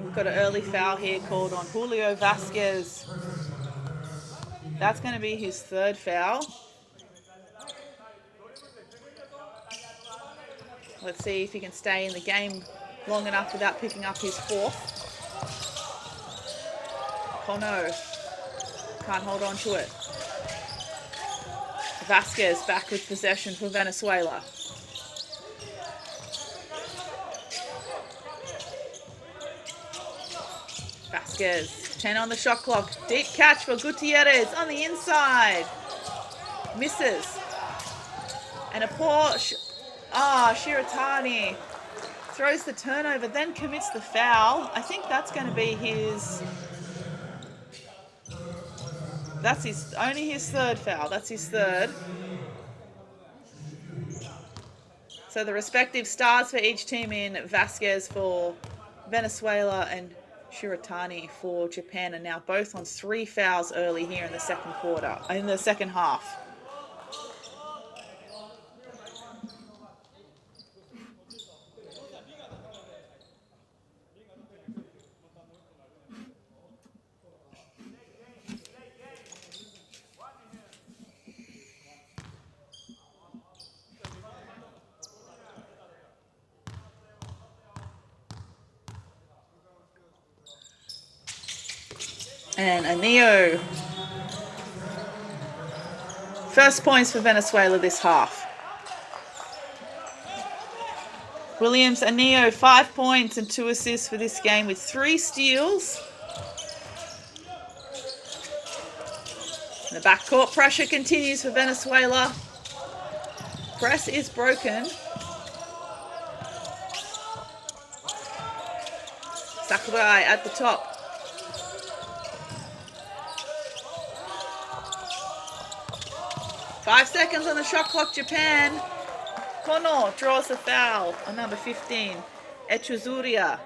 We've got an early foul here called on Julio Vasquez. That's going to be his third foul. Let's see if he can stay in the game long enough without picking up his fourth. Kono can't hold on to it. Vasquez back with possession for Venezuela. Vasquez, 10 on the shot clock. Deep catch for Gutierrez on the inside. Misses. And a poor... Shiratani throws the turnover, then commits the foul. I think that's going to be his... only his third foul. That's his third. So the respective stars for each team in Vasquez for Venezuela and Shiratani for Japan are now both on 3 fouls early here in the second half. And Anillo. First points for Venezuela this half. Williams Anillo, 5 points and 2 assists for this game with 3 steals. The backcourt pressure continues for Venezuela. Press is broken. Sakurai at the top. Five seconds on the shot clock, Japan. Kono draws the foul on number 15, Echezuria.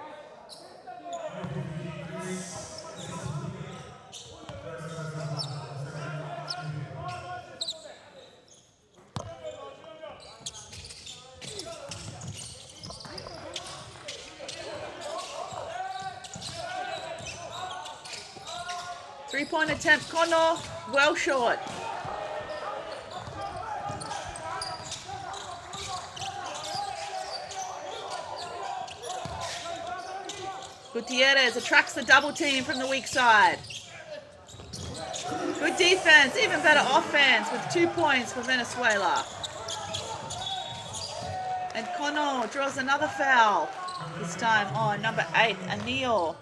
Three-point attempt, Kono, well short. Gutierrez attracts the double team from the weak side. Good defense, even better offense with 2 points for Venezuela. And Kono draws another foul, this time on number 8, Anil.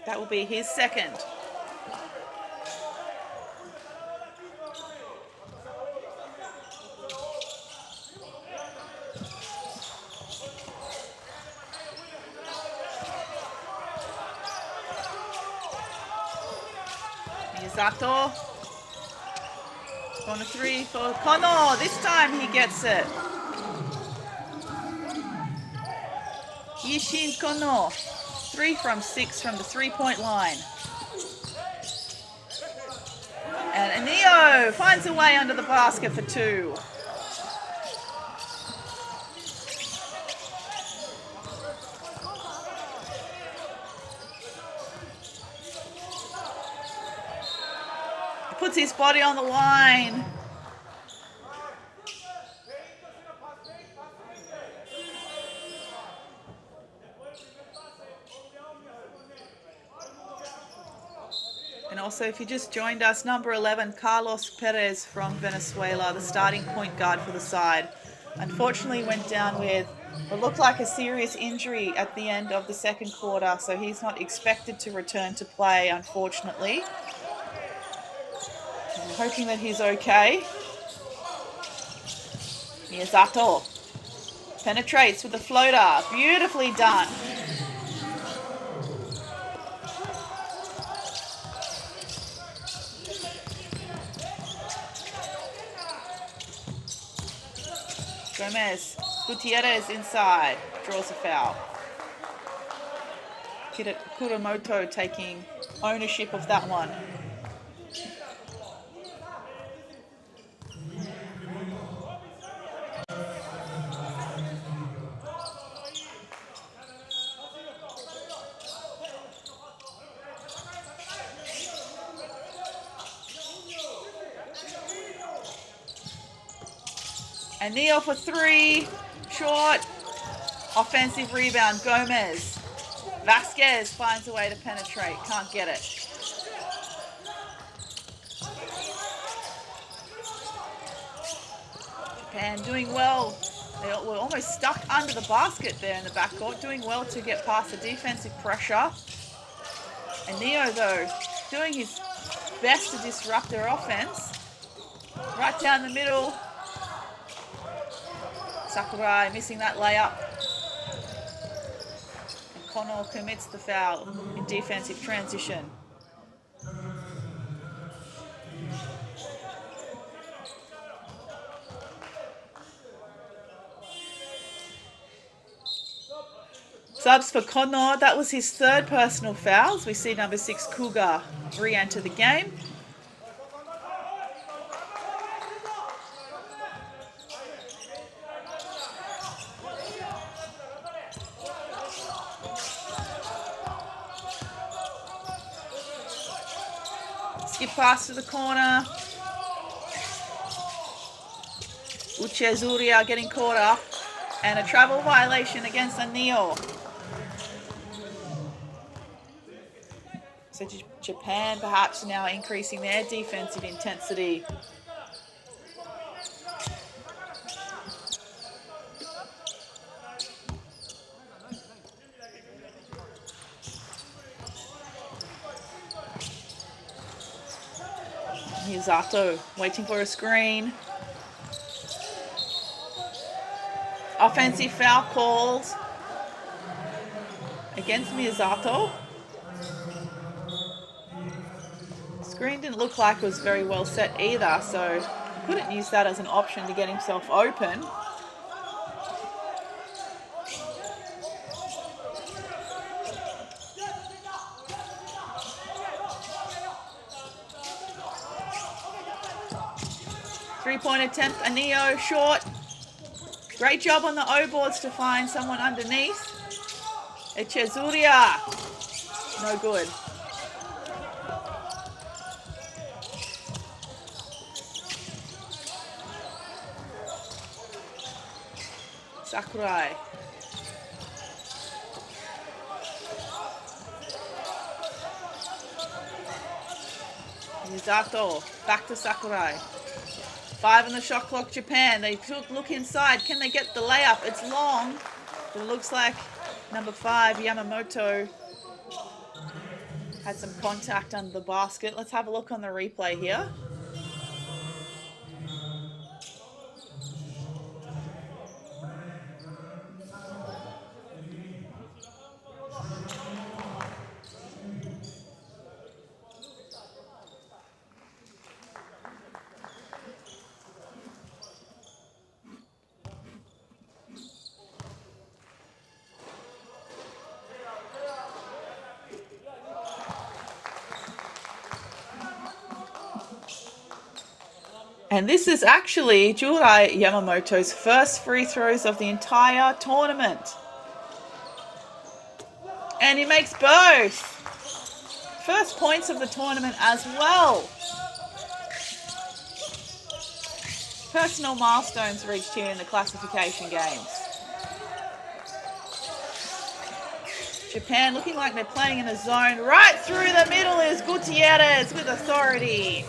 That will be his second. Miyazato. Corner 3 for Kono. This time he gets it. Yishin Kono. 3 from 6 from the 3-point line. And Neo finds a way under the basket for 2. Puts his body on the line. And also, if you just joined us, number 11, Carlos Perez from Venezuela, the starting point guard for the side, unfortunately went down with what looked like a serious injury at the end of the second quarter, so he's not expected to return to play, unfortunately. I'm hoping that he's okay. Miyazato penetrates with the floater. Beautifully done. Gomez, Gutierrez inside, draws a foul. Kuramoto taking ownership of that one. And Neo for 3, short, offensive rebound, Gomez. Vasquez finds a way to penetrate, can't get it. Japan doing well. They were almost stuck under the basket there in the backcourt, doing well to get past the defensive pressure. And Neo, though, doing his best to disrupt their offense. Right down the middle. Sakurai missing that layup. And Connell commits the foul in defensive transition. Subs for Connor, that was his 3rd personal fouls. We see number 6 Cougar re-enter the game. Skip pass to the corner. Uchezuria getting caught up. And a travel violation against Anio. So Japan perhaps now increasing their defensive intensity. Miyazato waiting for a screen. Offensive foul calls against Miyazato. Screen didn't look like it was very well set either, so couldn't use that as an option to get himself open. Three-point attempt, Anio short. Great job on the O-boards to find someone underneath. Echezuria, no good. Sakurai. Miyazato, back to Sakurai. 5 on the shot clock, Japan. They look inside. Can they get the layup? It's long, but it looks like number 5, Yamamoto, had some contact under the basket. Let's have a look on the replay here. And this is actually Jurai Yamamoto's first free throws of the entire tournament. And he makes both. First points of the tournament as well. Personal milestones reached here in the classification games. Japan looking like they're playing in a zone. Right through the middle is Gutierrez with authority.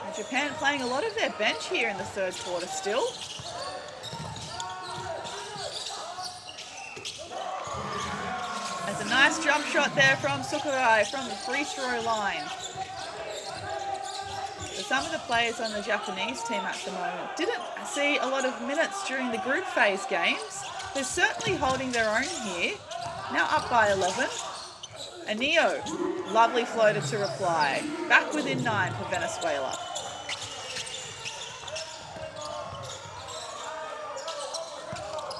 And Japan playing a lot of their bench here in the third quarter still. There's a nice jump shot there from Sakurai from the free throw line. So some of the players on the Japanese team at the moment didn't see a lot of minutes during the group phase games. They're certainly holding their own here. Now up by 11. Anio, lovely floater to reply. Back within 9 for Venezuela.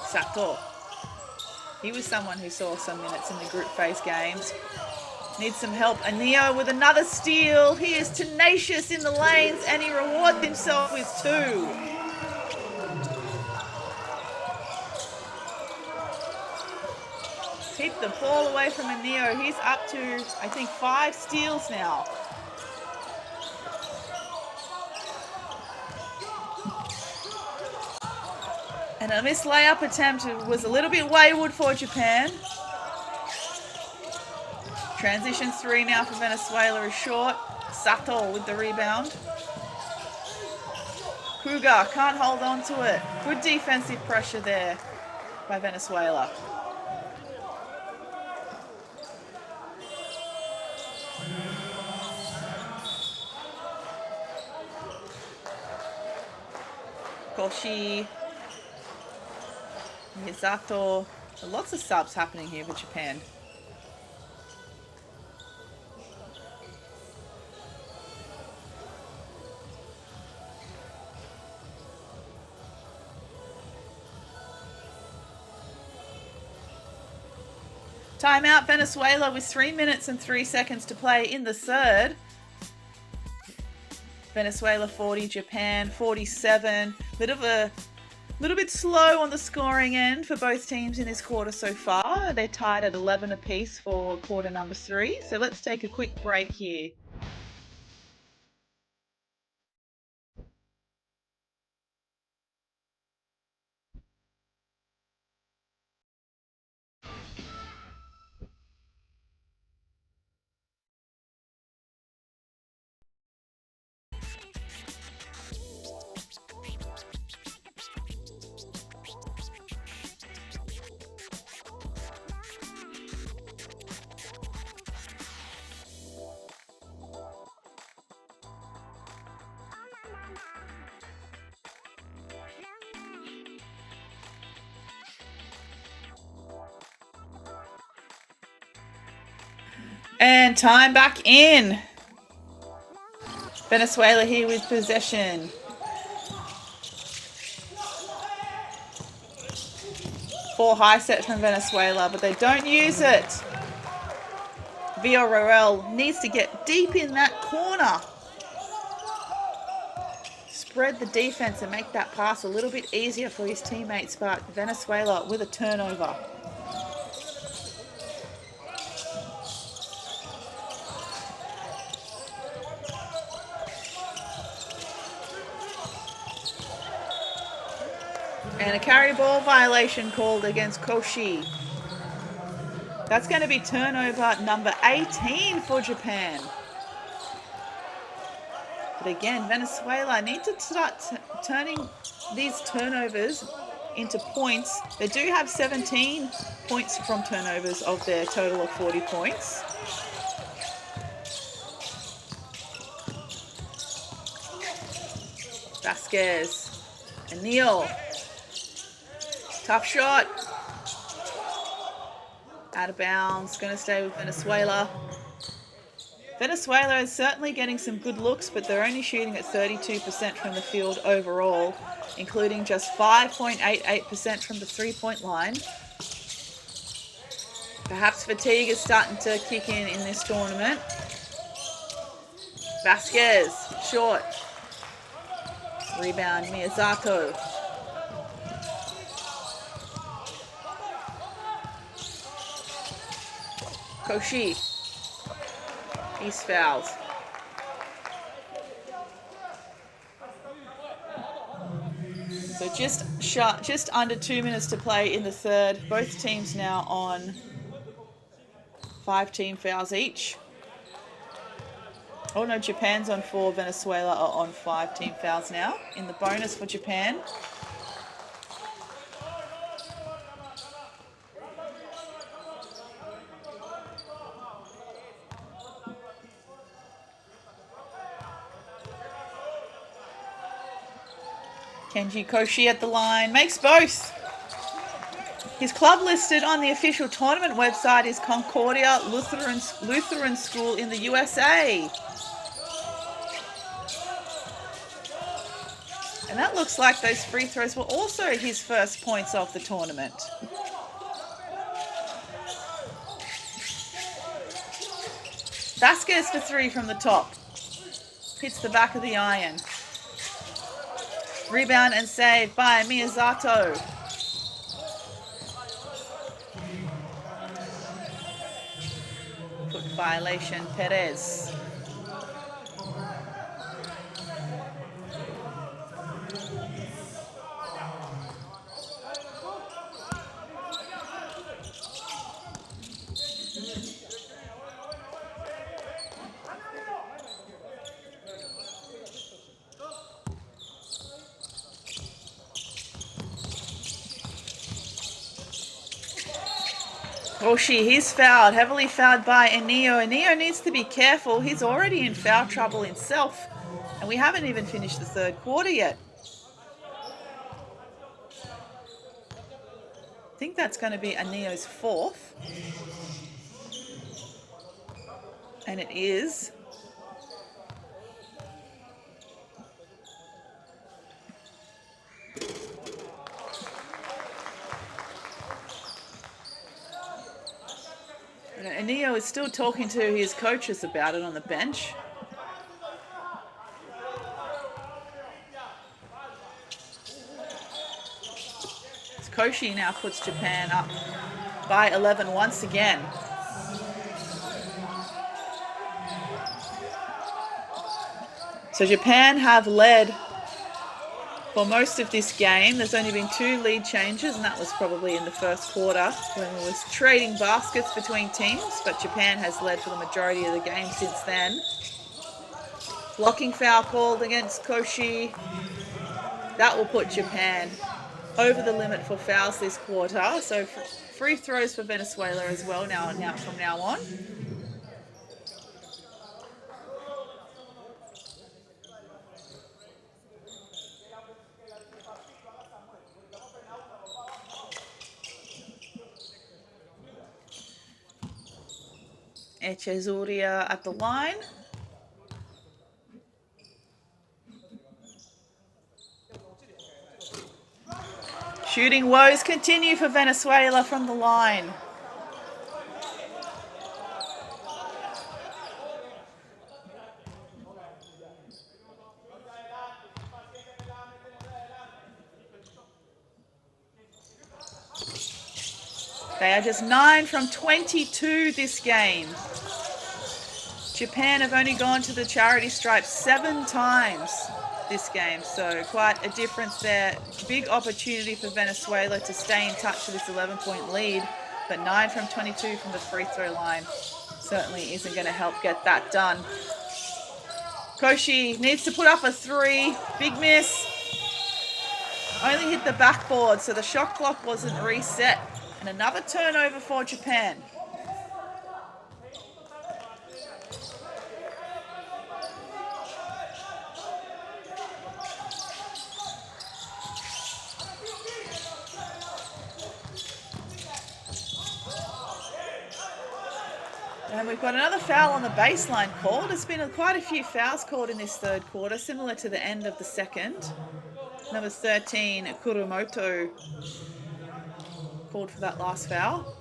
Sato. He was someone who saw some minutes in the group phase games. Needs some help. Anio with another steal. He is tenacious in the lanes and he rewards himself with 2. Keep the ball away from Anio. He's up to, I think, 5 steals now. And a missed layup attempt was a little bit wayward for Japan. Transition 3 now for Venezuela is short. Sato with the rebound. Kruger can't hold on to it. Good defensive pressure there by Venezuela. Koshi. Miyazato. Lots of subs happening here for Japan. Timeout Venezuela with 3 minutes and 3 seconds to play in the third. Venezuela 40, Japan 47. Little bit slow on the scoring end for both teams in this quarter so far. They're tied at 11 apiece for quarter number 3. So let's take a quick break here. And time back in. Venezuela here with possession. Four high set from Venezuela, but they don't use it. Villarreal needs to get deep in that corner. Spread the defense and make that pass a little bit easier for his teammates, but Venezuela with a turnover. And a carry ball violation called against Koshi. That's going to be turnover number 18 for Japan. But again, Venezuela need to start turning these turnovers into points. They do have 17 points from turnovers of their total of 40 points. Vasquez and Neal. Tough shot. Out of bounds. Going to stay with Venezuela. Venezuela is certainly getting some good looks, but they're only shooting at 32% from the field overall, including just 5.88% from the three-point line. Perhaps fatigue is starting to kick in this tournament. Vasquez, short. Rebound, Miyazato. Koshi. He's fouled. So just under 2 minutes to play in the third. Both teams now on 5 team fouls each. Oh no, Japan's on 4, Venezuela are on 5 team fouls now. In the bonus for Japan. Kenji Koshi at the line, makes both. His club listed on the official tournament website is Concordia Lutheran School in the USA. And that looks like those free throws were also his first points of the tournament. Vasquez for 3 from the top. Hits the back of the iron. Rebound and save by Miyazato. Foot violation, Perez. Koshi, he's fouled, heavily fouled by Enio. Enio needs to be careful. He's already in foul trouble himself. And we haven't even finished the third quarter yet. I think that's going to be Enio's 4th. And it is. Enio is still talking to his coaches about it on the bench. Koshi now puts Japan up by 11 once again. So Japan have led for most of this game. There's only been 2 lead changes, and that was probably in the first quarter when we was trading baskets between teams, but Japan has led for the majority of the game since then. Blocking foul called against Koshi. That will put Japan over the limit for fouls this quarter. So free throws for Venezuela as well now from now on. Echezuria at the line. Shooting woes continue for Venezuela from the line. They are just 9 from 22 this game. Japan have only gone to the charity stripe 7 times this game, so quite a difference there. Big opportunity for Venezuela to stay in touch with this 11-point lead, but 9 from 22 from the free throw line certainly isn't going to help get that done. Koshi needs to put up a 3. Big miss. Only hit the backboard, so the shot clock wasn't reset. And another turnover for Japan. And we've got another foul on the baseline called. There's been quite a few fouls called in this third quarter, similar to the end of the second. Number 13, Kurumoto, called for that last foul.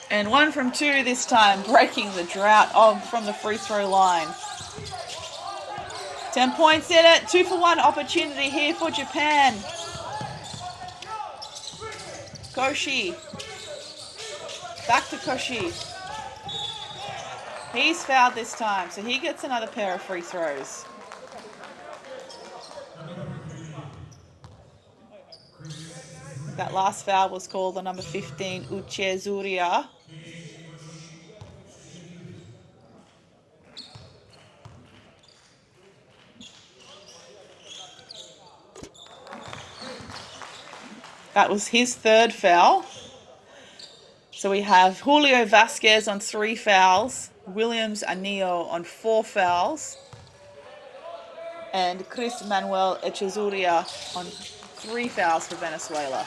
And 1 from 2 this time, breaking the drought from the free throw line. 10 points in it. 2-for-1 opportunity here for Japan. Koshi. Back to Koshi. He's fouled this time, so he gets another pair of free throws. That last foul was called on number 15, Uchezuria. That was his 3rd foul. So we have Julio Vasquez on 3 fouls, Williams Anillo on 4 fouls, and Chris Manuel Echezuria on 3 fouls for Venezuela.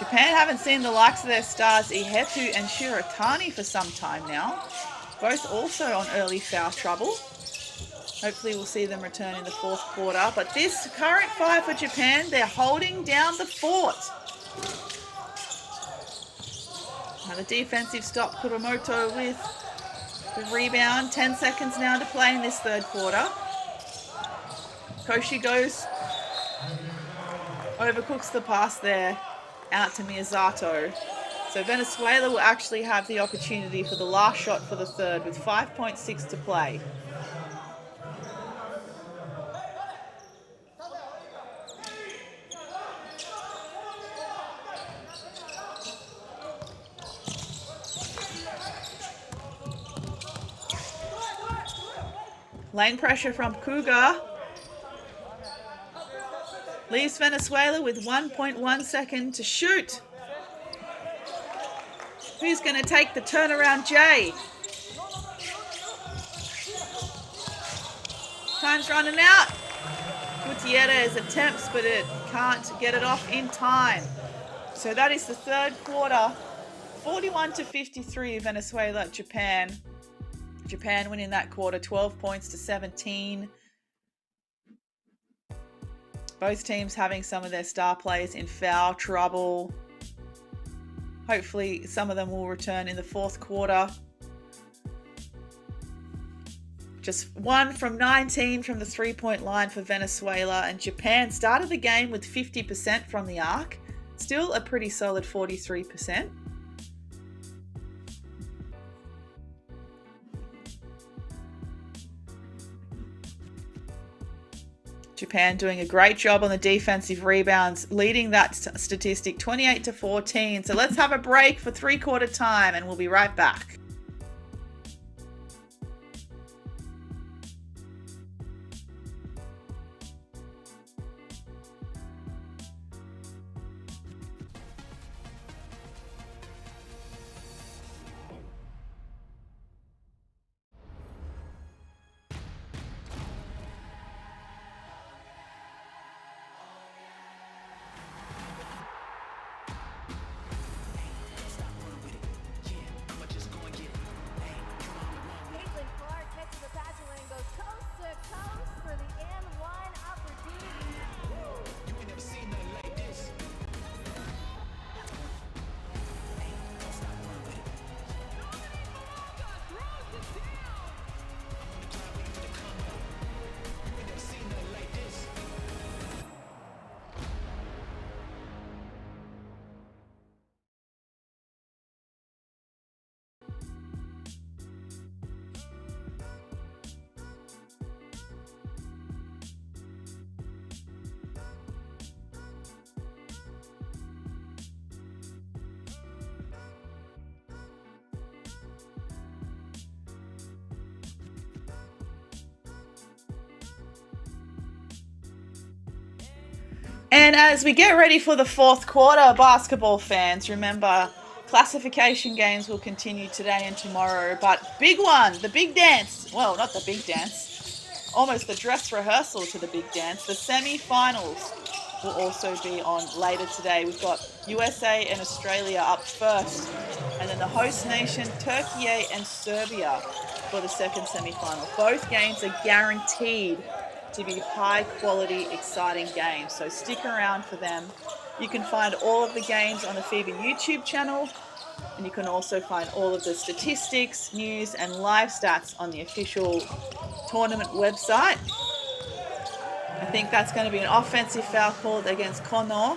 Japan haven't seen the likes of their stars Ihetu and Shiratani for some time now, both also on early foul trouble. Hopefully we'll see them return in the 4th quarter. But this current 5 for Japan, they're holding down the fort. Now the defensive stop, Kuromoto with the rebound. 10 seconds now to play in this 3rd quarter. Koshi goes, overcooks the pass there, out to Miyazato. So Venezuela will actually have the opportunity for the last shot for the 3rd with 5.6 to play. Lane pressure from Cougar. Leaves Venezuela with 1.1 second to shoot. Who's going to take the turnaround J? Time's running out. Gutierrez attempts, but it can't get it off in time. So that is the 3rd quarter. 41-53 Venezuela, Japan. Japan winning that quarter, 12 points to 17. Both teams having some of their star players in foul trouble. Hopefully some of them will return in the 4th quarter. Just 1 from 19 from the 3-point line for Venezuela, and Japan started the game with 50% from the arc. Still a pretty solid 43%. Japan doing a great job on the defensive rebounds, leading that statistic 28-14. So let's have a break for 3-quarter time and we'll be right back. And as we get ready for the 4th quarter, basketball fans, remember Classification games will continue today and tomorrow, but big one, the big dance. Well, not the big dance, almost the dress rehearsal to the big dance. The semi-finals will also be on later today. We've got USA and Australia up first, and then the host nation, Turkey and Serbia, for the second semi-final. Both games are guaranteed to be high-quality, exciting games, so stick around for them. You can find all of the games on the FIBA YouTube channel, and you can also find all of the statistics, news, and live stats on the official tournament website. I think that's going to be an offensive foul called against Kono.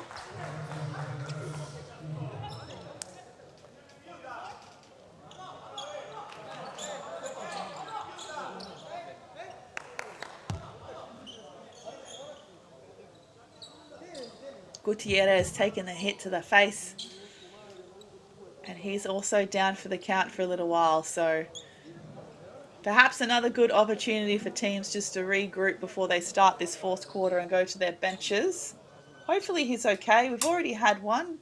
Gutierrez taking the hit to the face. And he's also down for the count for a little while. So perhaps another good opportunity for teams just to regroup before they start this fourth quarter and go to their benches. Hopefully he's okay. We've already had one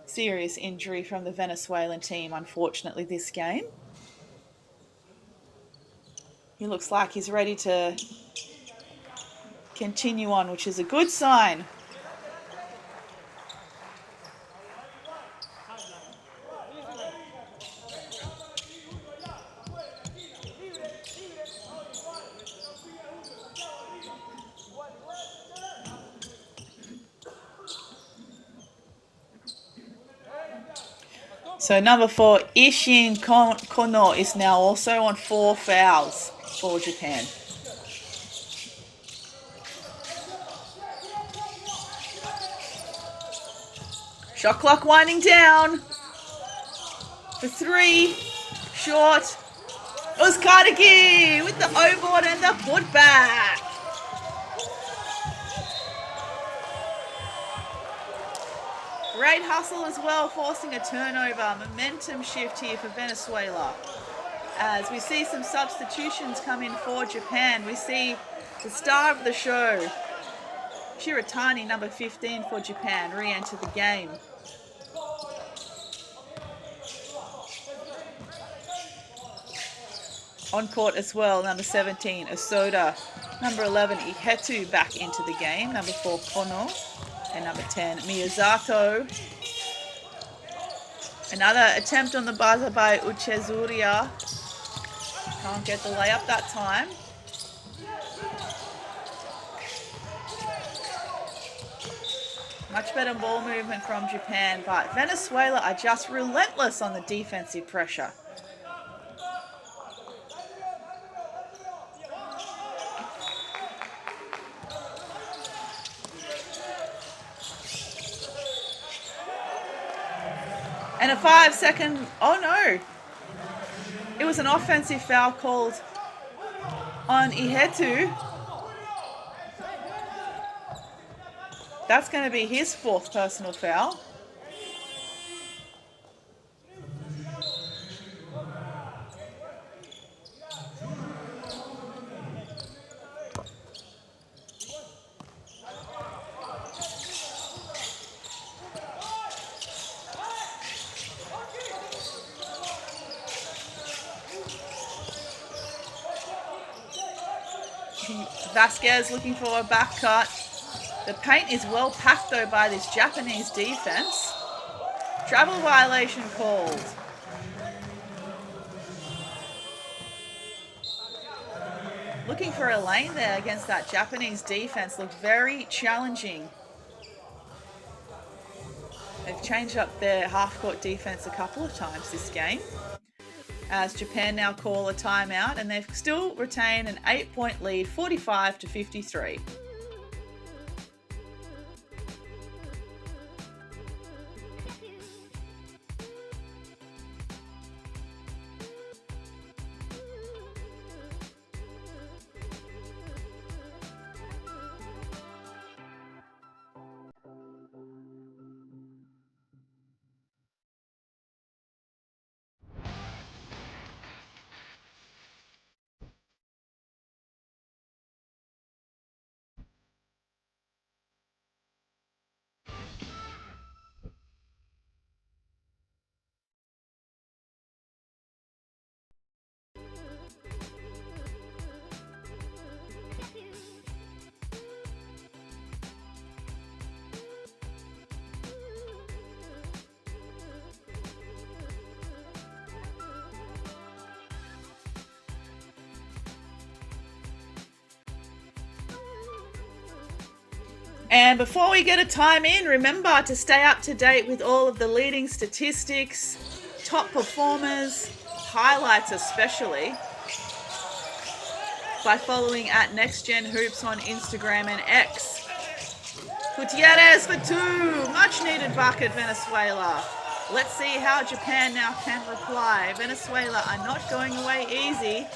serious injury from the Venezuelan team, unfortunately, this game. He looks like he's ready to continue on, which is a good sign. So number 4, Ishin Kono is now also on 4 fouls for Japan. Shot clock winding down. For 3, short. Uzkadaki with the O-board and the putback. Great hustle as well, forcing a turnover. Momentum shift here for Venezuela. As we see some substitutions come in for Japan, we see the star of the show, Shiratani, number 15 for Japan, re-enter the game. On court as well, number 17, Osoda. Number 11, Ihetu back into the game. Number 4, Kono. And number 10, Miyazato. Another attempt on the buzzer by Uchezuria. Can't get the layup that time. Much better ball movement from Japan, but Venezuela are just relentless on the defensive pressure. And a 5-second, oh no. It was an offensive foul called on Ihetu. That's going to be his 4th personal foul. Vasquez looking for a back cut. The paint is well packed though by this Japanese defense. Travel violation called. Looking for a lane there against that Japanese defense. Looked very challenging. They've changed up their half-court defense a couple of times this game, as Japan now call a timeout, and they've still retained an 8-point lead, 45-53. And before we get a time in, remember to stay up to date with all of the leading statistics, top performers, highlights especially, by following at NextGenHoops on Instagram and X. Gutierrez for two. Much needed bucket, Venezuela. Let's see how Japan now can reply. Venezuela are not going away easy.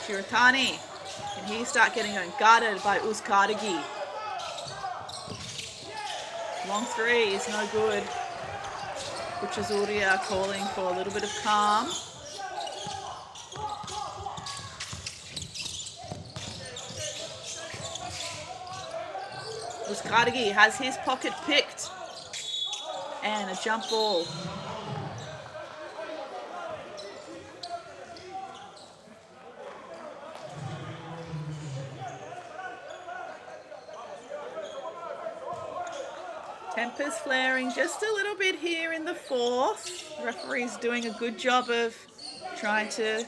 Shiratani. Can he start getting guarded by Uzkardagi? Long three is no good. Uchazuria calling for a little bit of calm. Uzkardagi has his pocket picked. And a jump ball. Tempers flaring just a little bit here in the fourth. The referee's doing a good job of trying to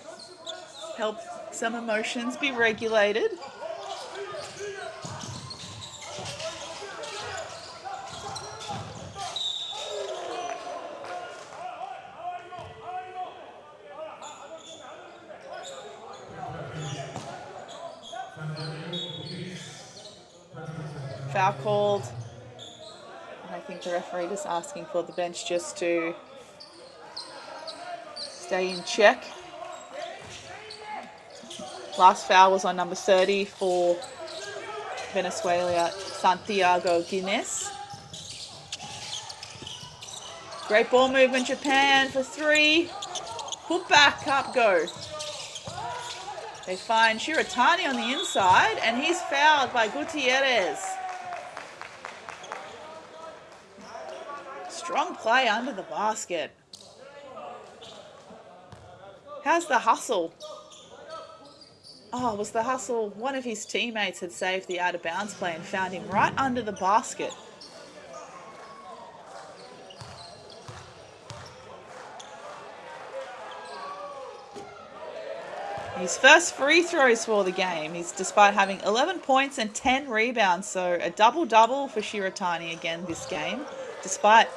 help some emotions be regulated. Foul called. I think the referee just asking for the bench just to stay in check. Last foul was on number 30 for Venezuela, Santiago Guinness. Great ball movement, Japan for three. Put back, up go. They find Shiratani on the inside and he's fouled by Gutierrez. Strong play under the basket. How's the hustle? Oh, was the hustle? One of his teammates had saved the out of bounds play and found him right under the basket. His first free throws for the game. He's despite having 11 points and 10 rebounds, so a double-double for Shiratani again this game, despite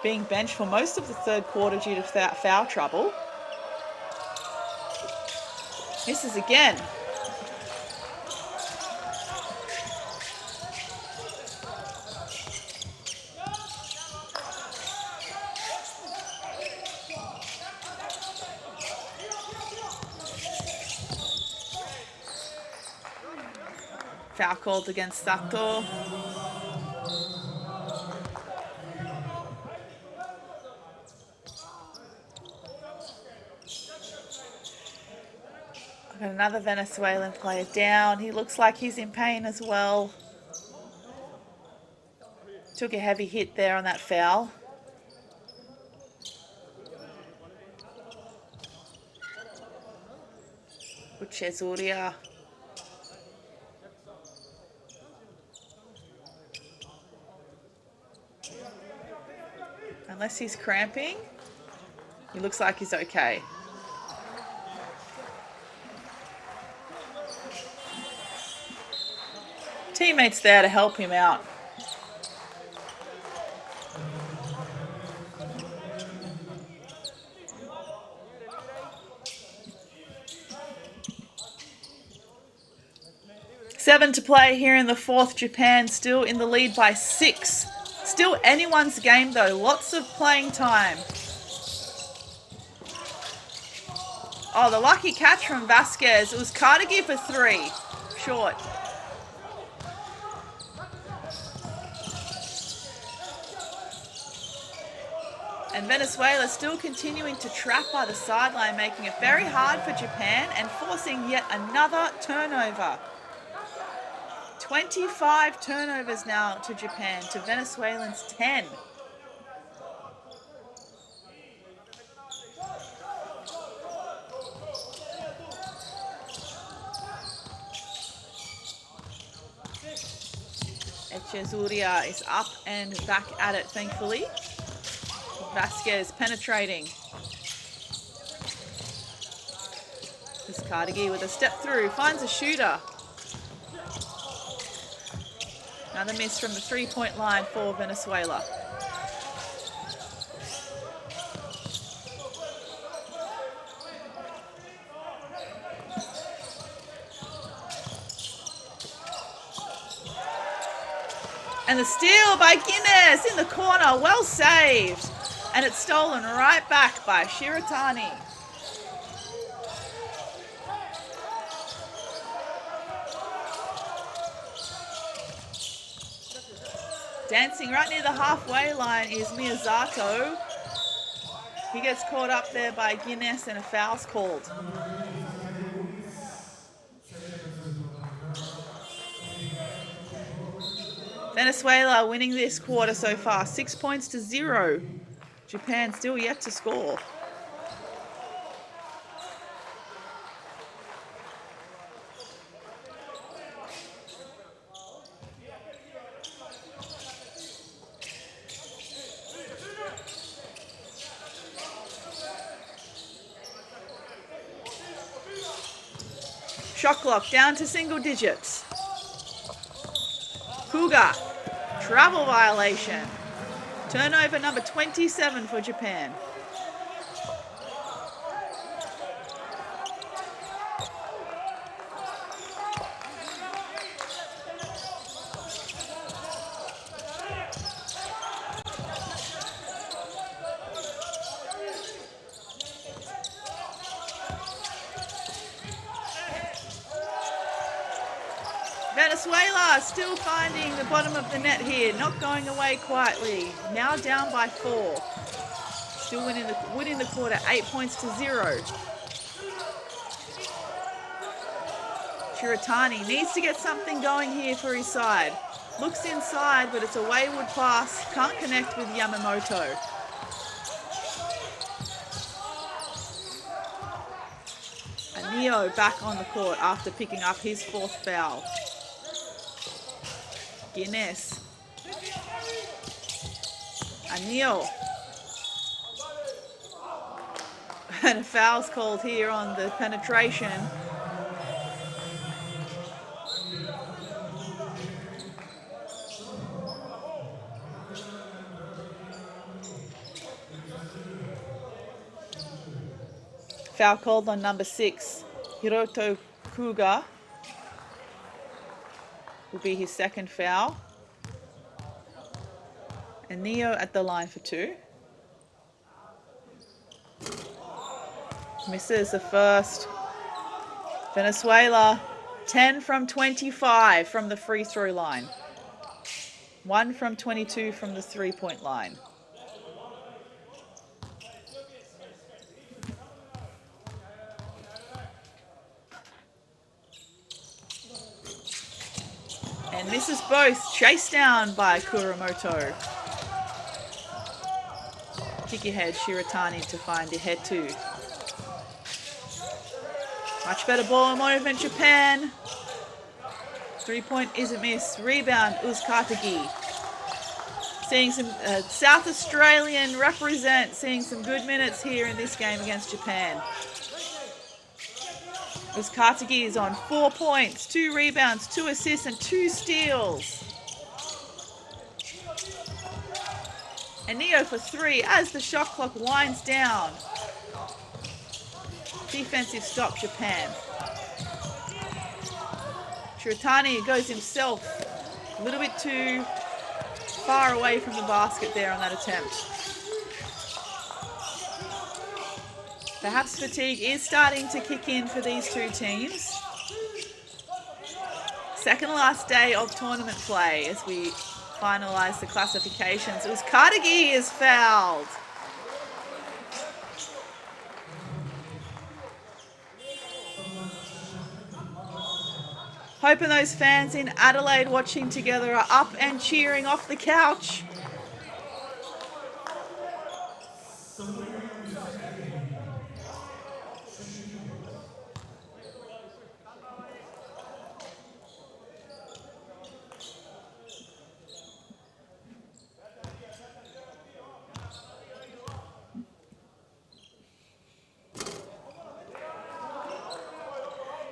being benched for most of the third quarter due to foul trouble. Misses again. Foul called against Sato. Got another Venezuelan player down. He looks like he's in pain as well. Took a heavy hit there on that foul. Uchezuria. Unless he's cramping, he looks like he's okay. Teammates there to help him out. Seven to play here in the fourth. Japan still in the lead by 6. Still anyone's game though. Lots of playing time. Oh, the lucky catch from Vasquez. It was Carnegie for 3. Short. And Venezuela still continuing to trap by the sideline, making it very hard for Japan and forcing yet another turnover. 25 turnovers now to Japan, to Venezuelans 10. Echezuria is up and back at it, thankfully. Vasquez penetrating. Uzcategui with a step through, finds a shooter. Another miss from the three-point line for Venezuela. And the steal by Guinness in the corner, well saved. And it's stolen right back by Shiratani. Dancing right near the halfway line is Miyazato. He gets caught up there by Guinness and a foul's called. Venezuela winning this quarter so far, 6 points to 0. Japan still yet to score. Shot clock down to single digits. Kuga, travel violation. Turnover number 27 for Japan. Venezuela still finding the bottom of the net here, not going away quietly. Now down by 4. Still winning the quarter, 8 points to 0. Shiratani needs to get something going here for his side. Looks inside, but it's a wayward pass. Can't connect with Yamamoto. And Neo back on the court after picking up his 4th foul. Guinness. Anil. And a foul's called here on the penetration. Foul called on number 6, Hiroto Kuga. Will be his 2nd foul. And Neo at the line for 2. Misses the first. Venezuela 10 from 25 from the free throw line. 1 from 22 from the 3-point line. And misses both, chased down by Kuramoto. Kick ahead, Shiratani to find the head 2. Much better ball movement, Japan. 3-point isn't missed. Rebound, Uzcategui. Seeing some South Australian represent, seeing some good minutes here in this game against Japan. Uzcategui is on 4 points, 2 rebounds, 2 assists, and 2 steals. And Neo for 3 as the shot clock winds down. Defensive stop, Japan. Shiratani goes himself a little bit too far away from the basket there on that attempt. Perhaps fatigue is starting to kick in for these two teams. Second last day of tournament play as we finalise the classifications. Uzcategui is fouled. Hoping those fans in Adelaide watching together are up and cheering off the couch.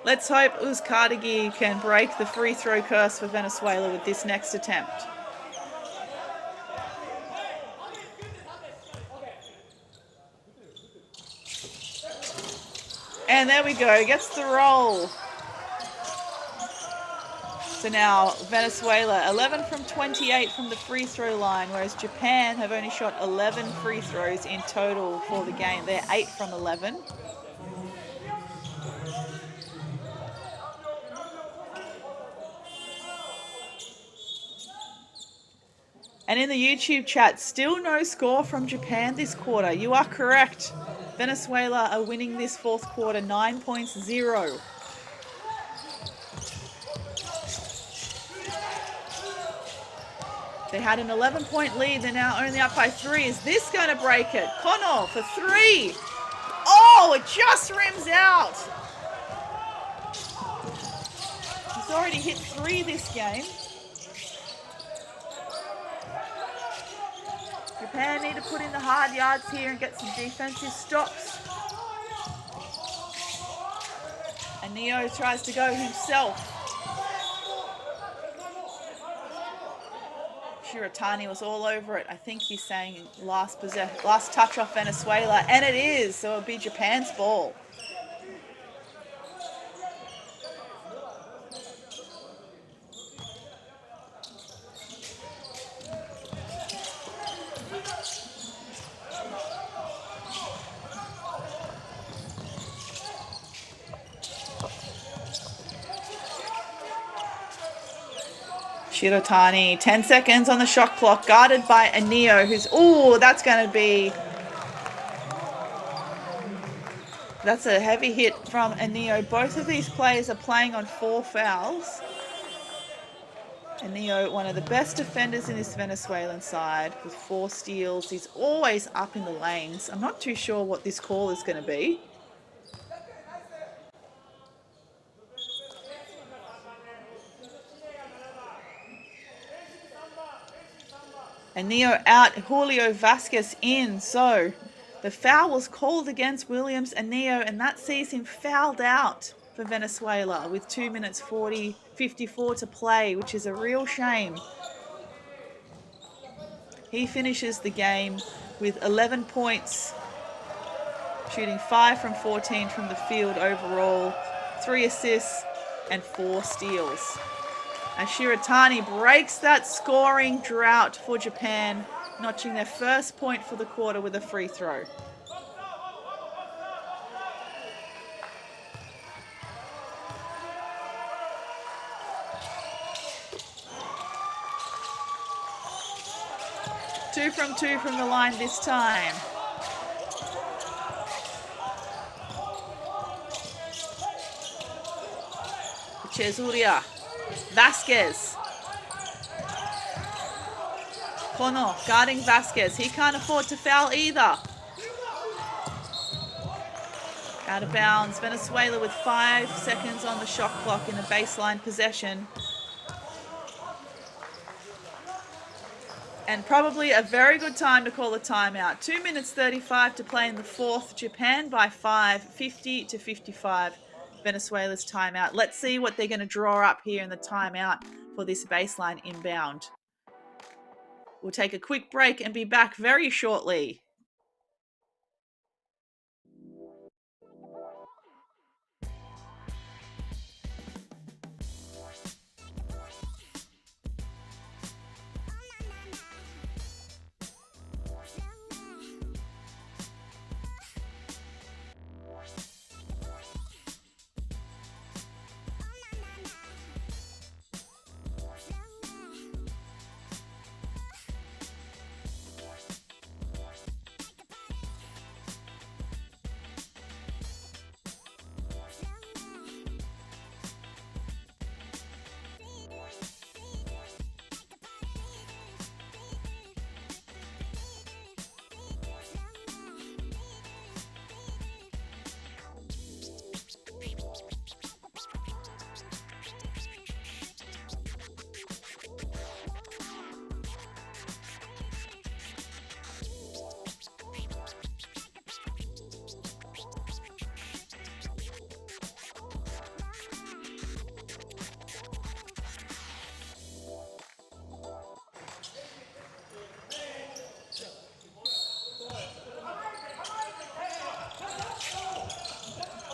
Let's hope Uzkardagi can break the free throw curse for Venezuela with this next attempt. And there we go, gets the roll. So now Venezuela 11 from 28 from the free throw line, whereas Japan have only shot 11 free throws in total for the game. They're 8 from 11. And in the YouTube chat, still no score from Japan this quarter. You are correct. Venezuela are winning this fourth quarter 9-0. They had an 11-point lead. They're now only up by 3. Is this going to break it? Kono for 3. Oh, it just rims out. He's already hit 3 this game. Japan need to put in the hard yards here and get some defensive stops. And Neo tries to go himself. Shiratani was all over it. I think he's saying last touch off Venezuela, and it is, so it'll be Japan's ball. Shirotani, 10 seconds on the shot clock, guarded by Anio, who's, ooh, that's a heavy hit from Anio. Both of these players are playing on 4 fouls. Anio, one of the best defenders in this Venezuelan side, with 4 steals. He's always up in the lanes. I'm not too sure what this call is going to be. And Neo out, Julio Vasquez in. So the foul was called against Williams and Neo, and that sees him fouled out for Venezuela with 2 minutes 54 to play, which is a real shame. He finishes the game with 11 points, shooting 5 from 14 from the field overall, 3 assists and 4 steals. And Shiratani breaks that scoring drought for Japan, notching their first point for the quarter with a free throw. Two from the line this time. Chezuria. Vasquez. Kono guarding Vasquez. He can't afford to foul either. Out of bounds. Venezuela with 5 seconds on the shot clock in a baseline possession. And probably a very good time to call a timeout. 2 minutes 35 to play in the fourth. Japan by 5, 50 to 55. Venezuela's timeout. Let's see what they're going to draw up here in the timeout for this baseline inbound. We'll take a quick break and be back very shortly.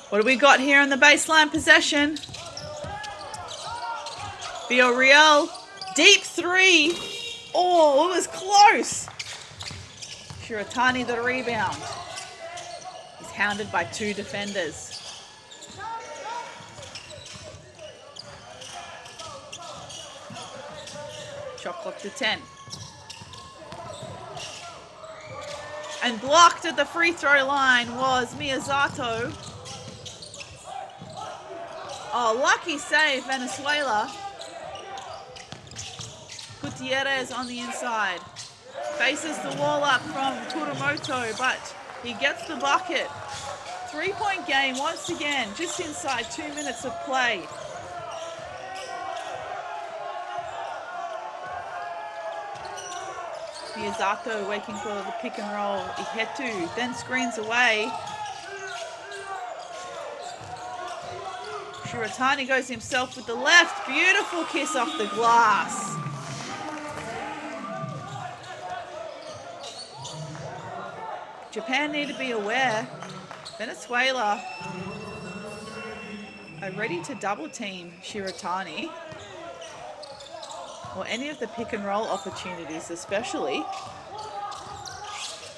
What do we got here in the baseline possession? Villarreal, deep three. Oh, it was close. Shiratani the rebound. He's hounded by two defenders. Shot clock to 10. And blocked at the free throw line was Miyazato. Oh, lucky save, Venezuela. Gutierrez on the inside. Faces the wall up from Kuramoto, but he gets the bucket. 3-point game once again, just inside 2 minutes of play. Miyazato waiting for the pick and roll. Ihetu then screens away. Shiratani goes himself with the left. Beautiful kiss off the glass. Japan need to be aware. Venezuela are ready to double team Shiratani. Or any of the pick and roll opportunities, especially.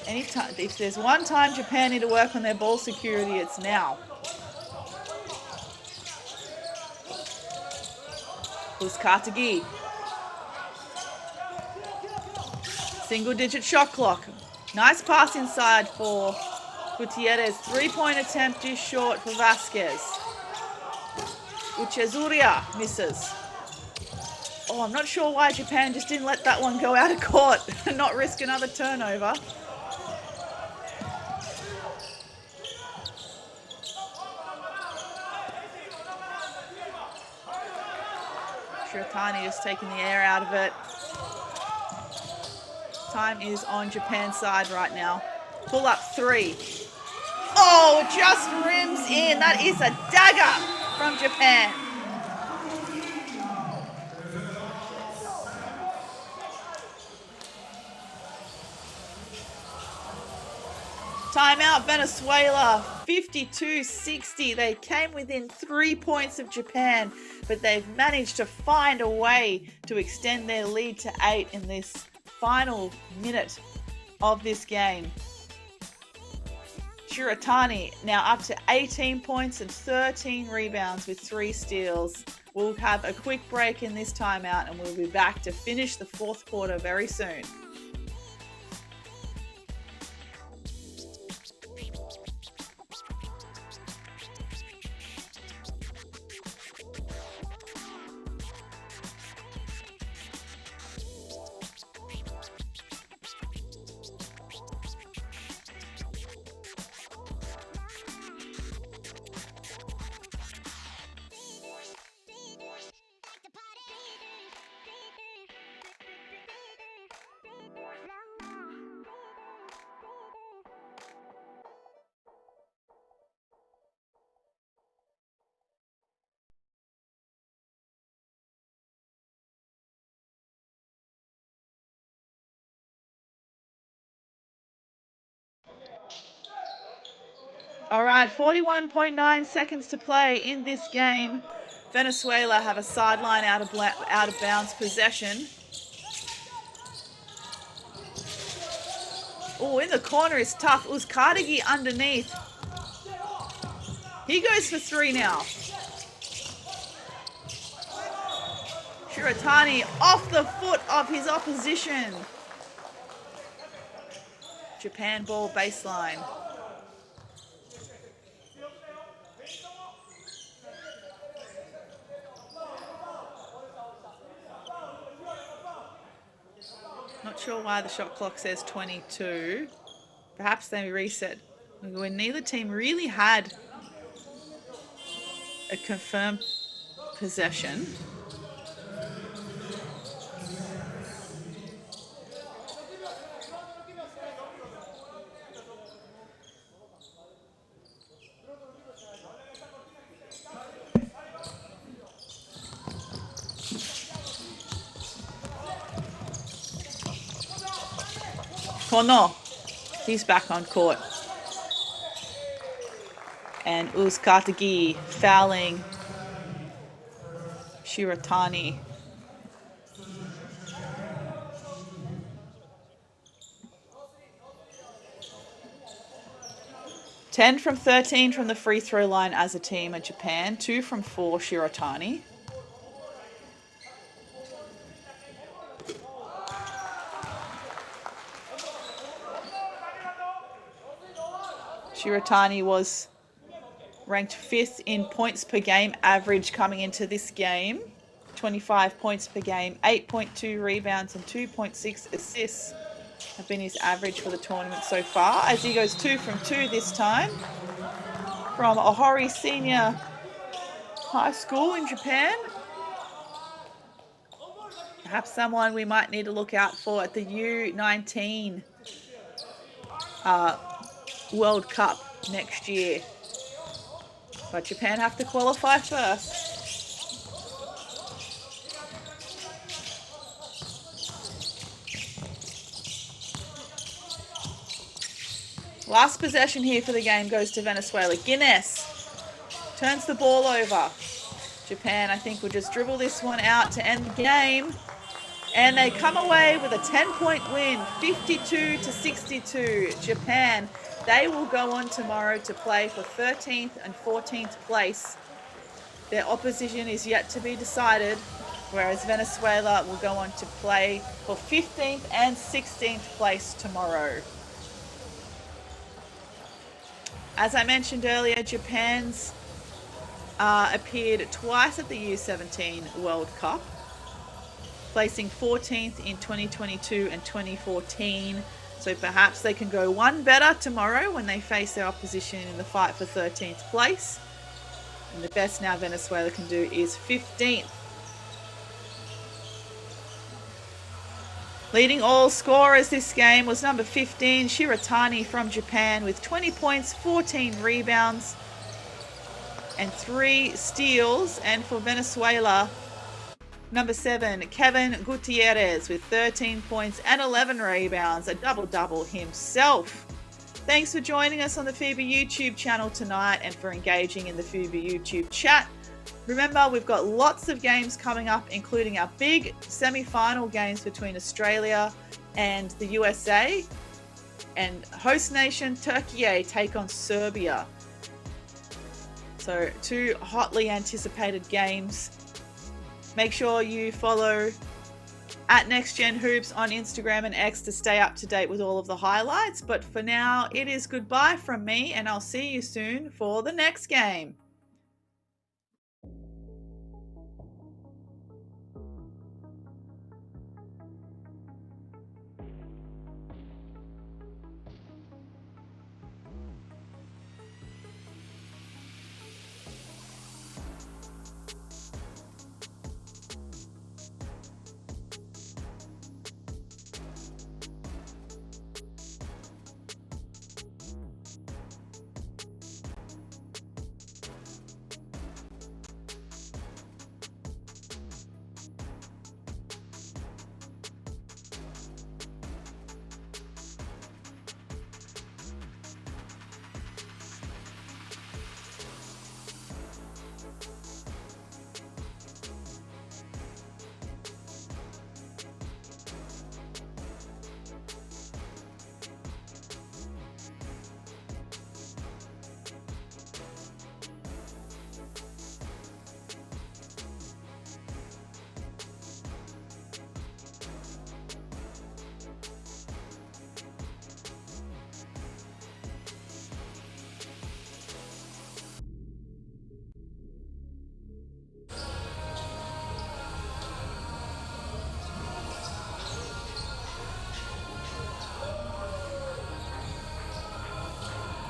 Anytime, if there's one time Japan need to work on their ball security, it's now. Uzkatagi. Single digit shot clock. Nice pass inside for Gutierrez. 3-point attempt is short for Vasquez. Uchezuria misses. Oh, I'm not sure why Japan just didn't let that one go out of court and not risk another turnover. Shiratani is taking the air out of it. Time is on Japan's side right now. Pull up three. Oh, just rims in. That is a dagger from Japan. Timeout, Venezuela, 52-60. They came within 3 points of Japan, but they've managed to find a way to extend their lead to 8 in this final minute of this game. Shiratani now up to 18 points and 13 rebounds with 3 steals. We'll have a quick break in this timeout and we'll be back to finish the fourth quarter very soon. All right, 41.9 seconds to play in this game. Venezuela have a sideline out of bounds possession. Oh, in the corner is tough. Uzkatagi underneath. He goes for 3 now. Shiratani off the foot of his opposition. Japan ball baseline. Not sure why the shot clock says 22. Perhaps they reset when neither team really had a confirmed possession. Kono, he's back on court. And Uzkatagi fouling Shiratani. Ten from 13 from the free throw line as a team at Japan. 2 from 4 Shiratani. Shiratani was ranked 5th in points per game average coming into this game. 25 points per game, 8.2 rebounds and 2.6 assists have been his average for the tournament so far, as he goes 2 from 2 this time from Ohori Senior High School in Japan. Perhaps someone we might need to look out for at the U19 World Cup next year. But Japan have to qualify first. Last possession here for the game goes to Venezuela. Guinness turns the ball over. Japan, I think, will just dribble this one out to end the game. And they come away with a 10-point win, 52-62. Japan, they will go on tomorrow to play for 13th and 14th place. Their opposition is yet to be decided, whereas Venezuela will go on to play for 15th and 16th place tomorrow. As I mentioned earlier, Japan's appeared twice at the U17 World Cup, placing 14th in 2022 and 2014. So perhaps they can go one better tomorrow when they face their opposition in the fight for 13th place. And the best now Venezuela can do is 15th. Leading all scorers this game was number 15, Shiratani from Japan, with 20 points, 14 rebounds, and 3 steals. And for Venezuela, number 7, Kevin Gutierrez, with 13 points and 11 rebounds, a double-double himself. Thanks for joining us on the FIBA YouTube channel tonight and for engaging in the FIBA YouTube chat. Remember, we've got lots of games coming up, including our big semi-final games between Australia and the USA. And host nation Turkey take on Serbia. So 2 hotly anticipated games. Make sure you follow at NextGenHoops on Instagram and X to stay up to date with all of the highlights. But for now, it is goodbye from me, and I'll see you soon for the next game.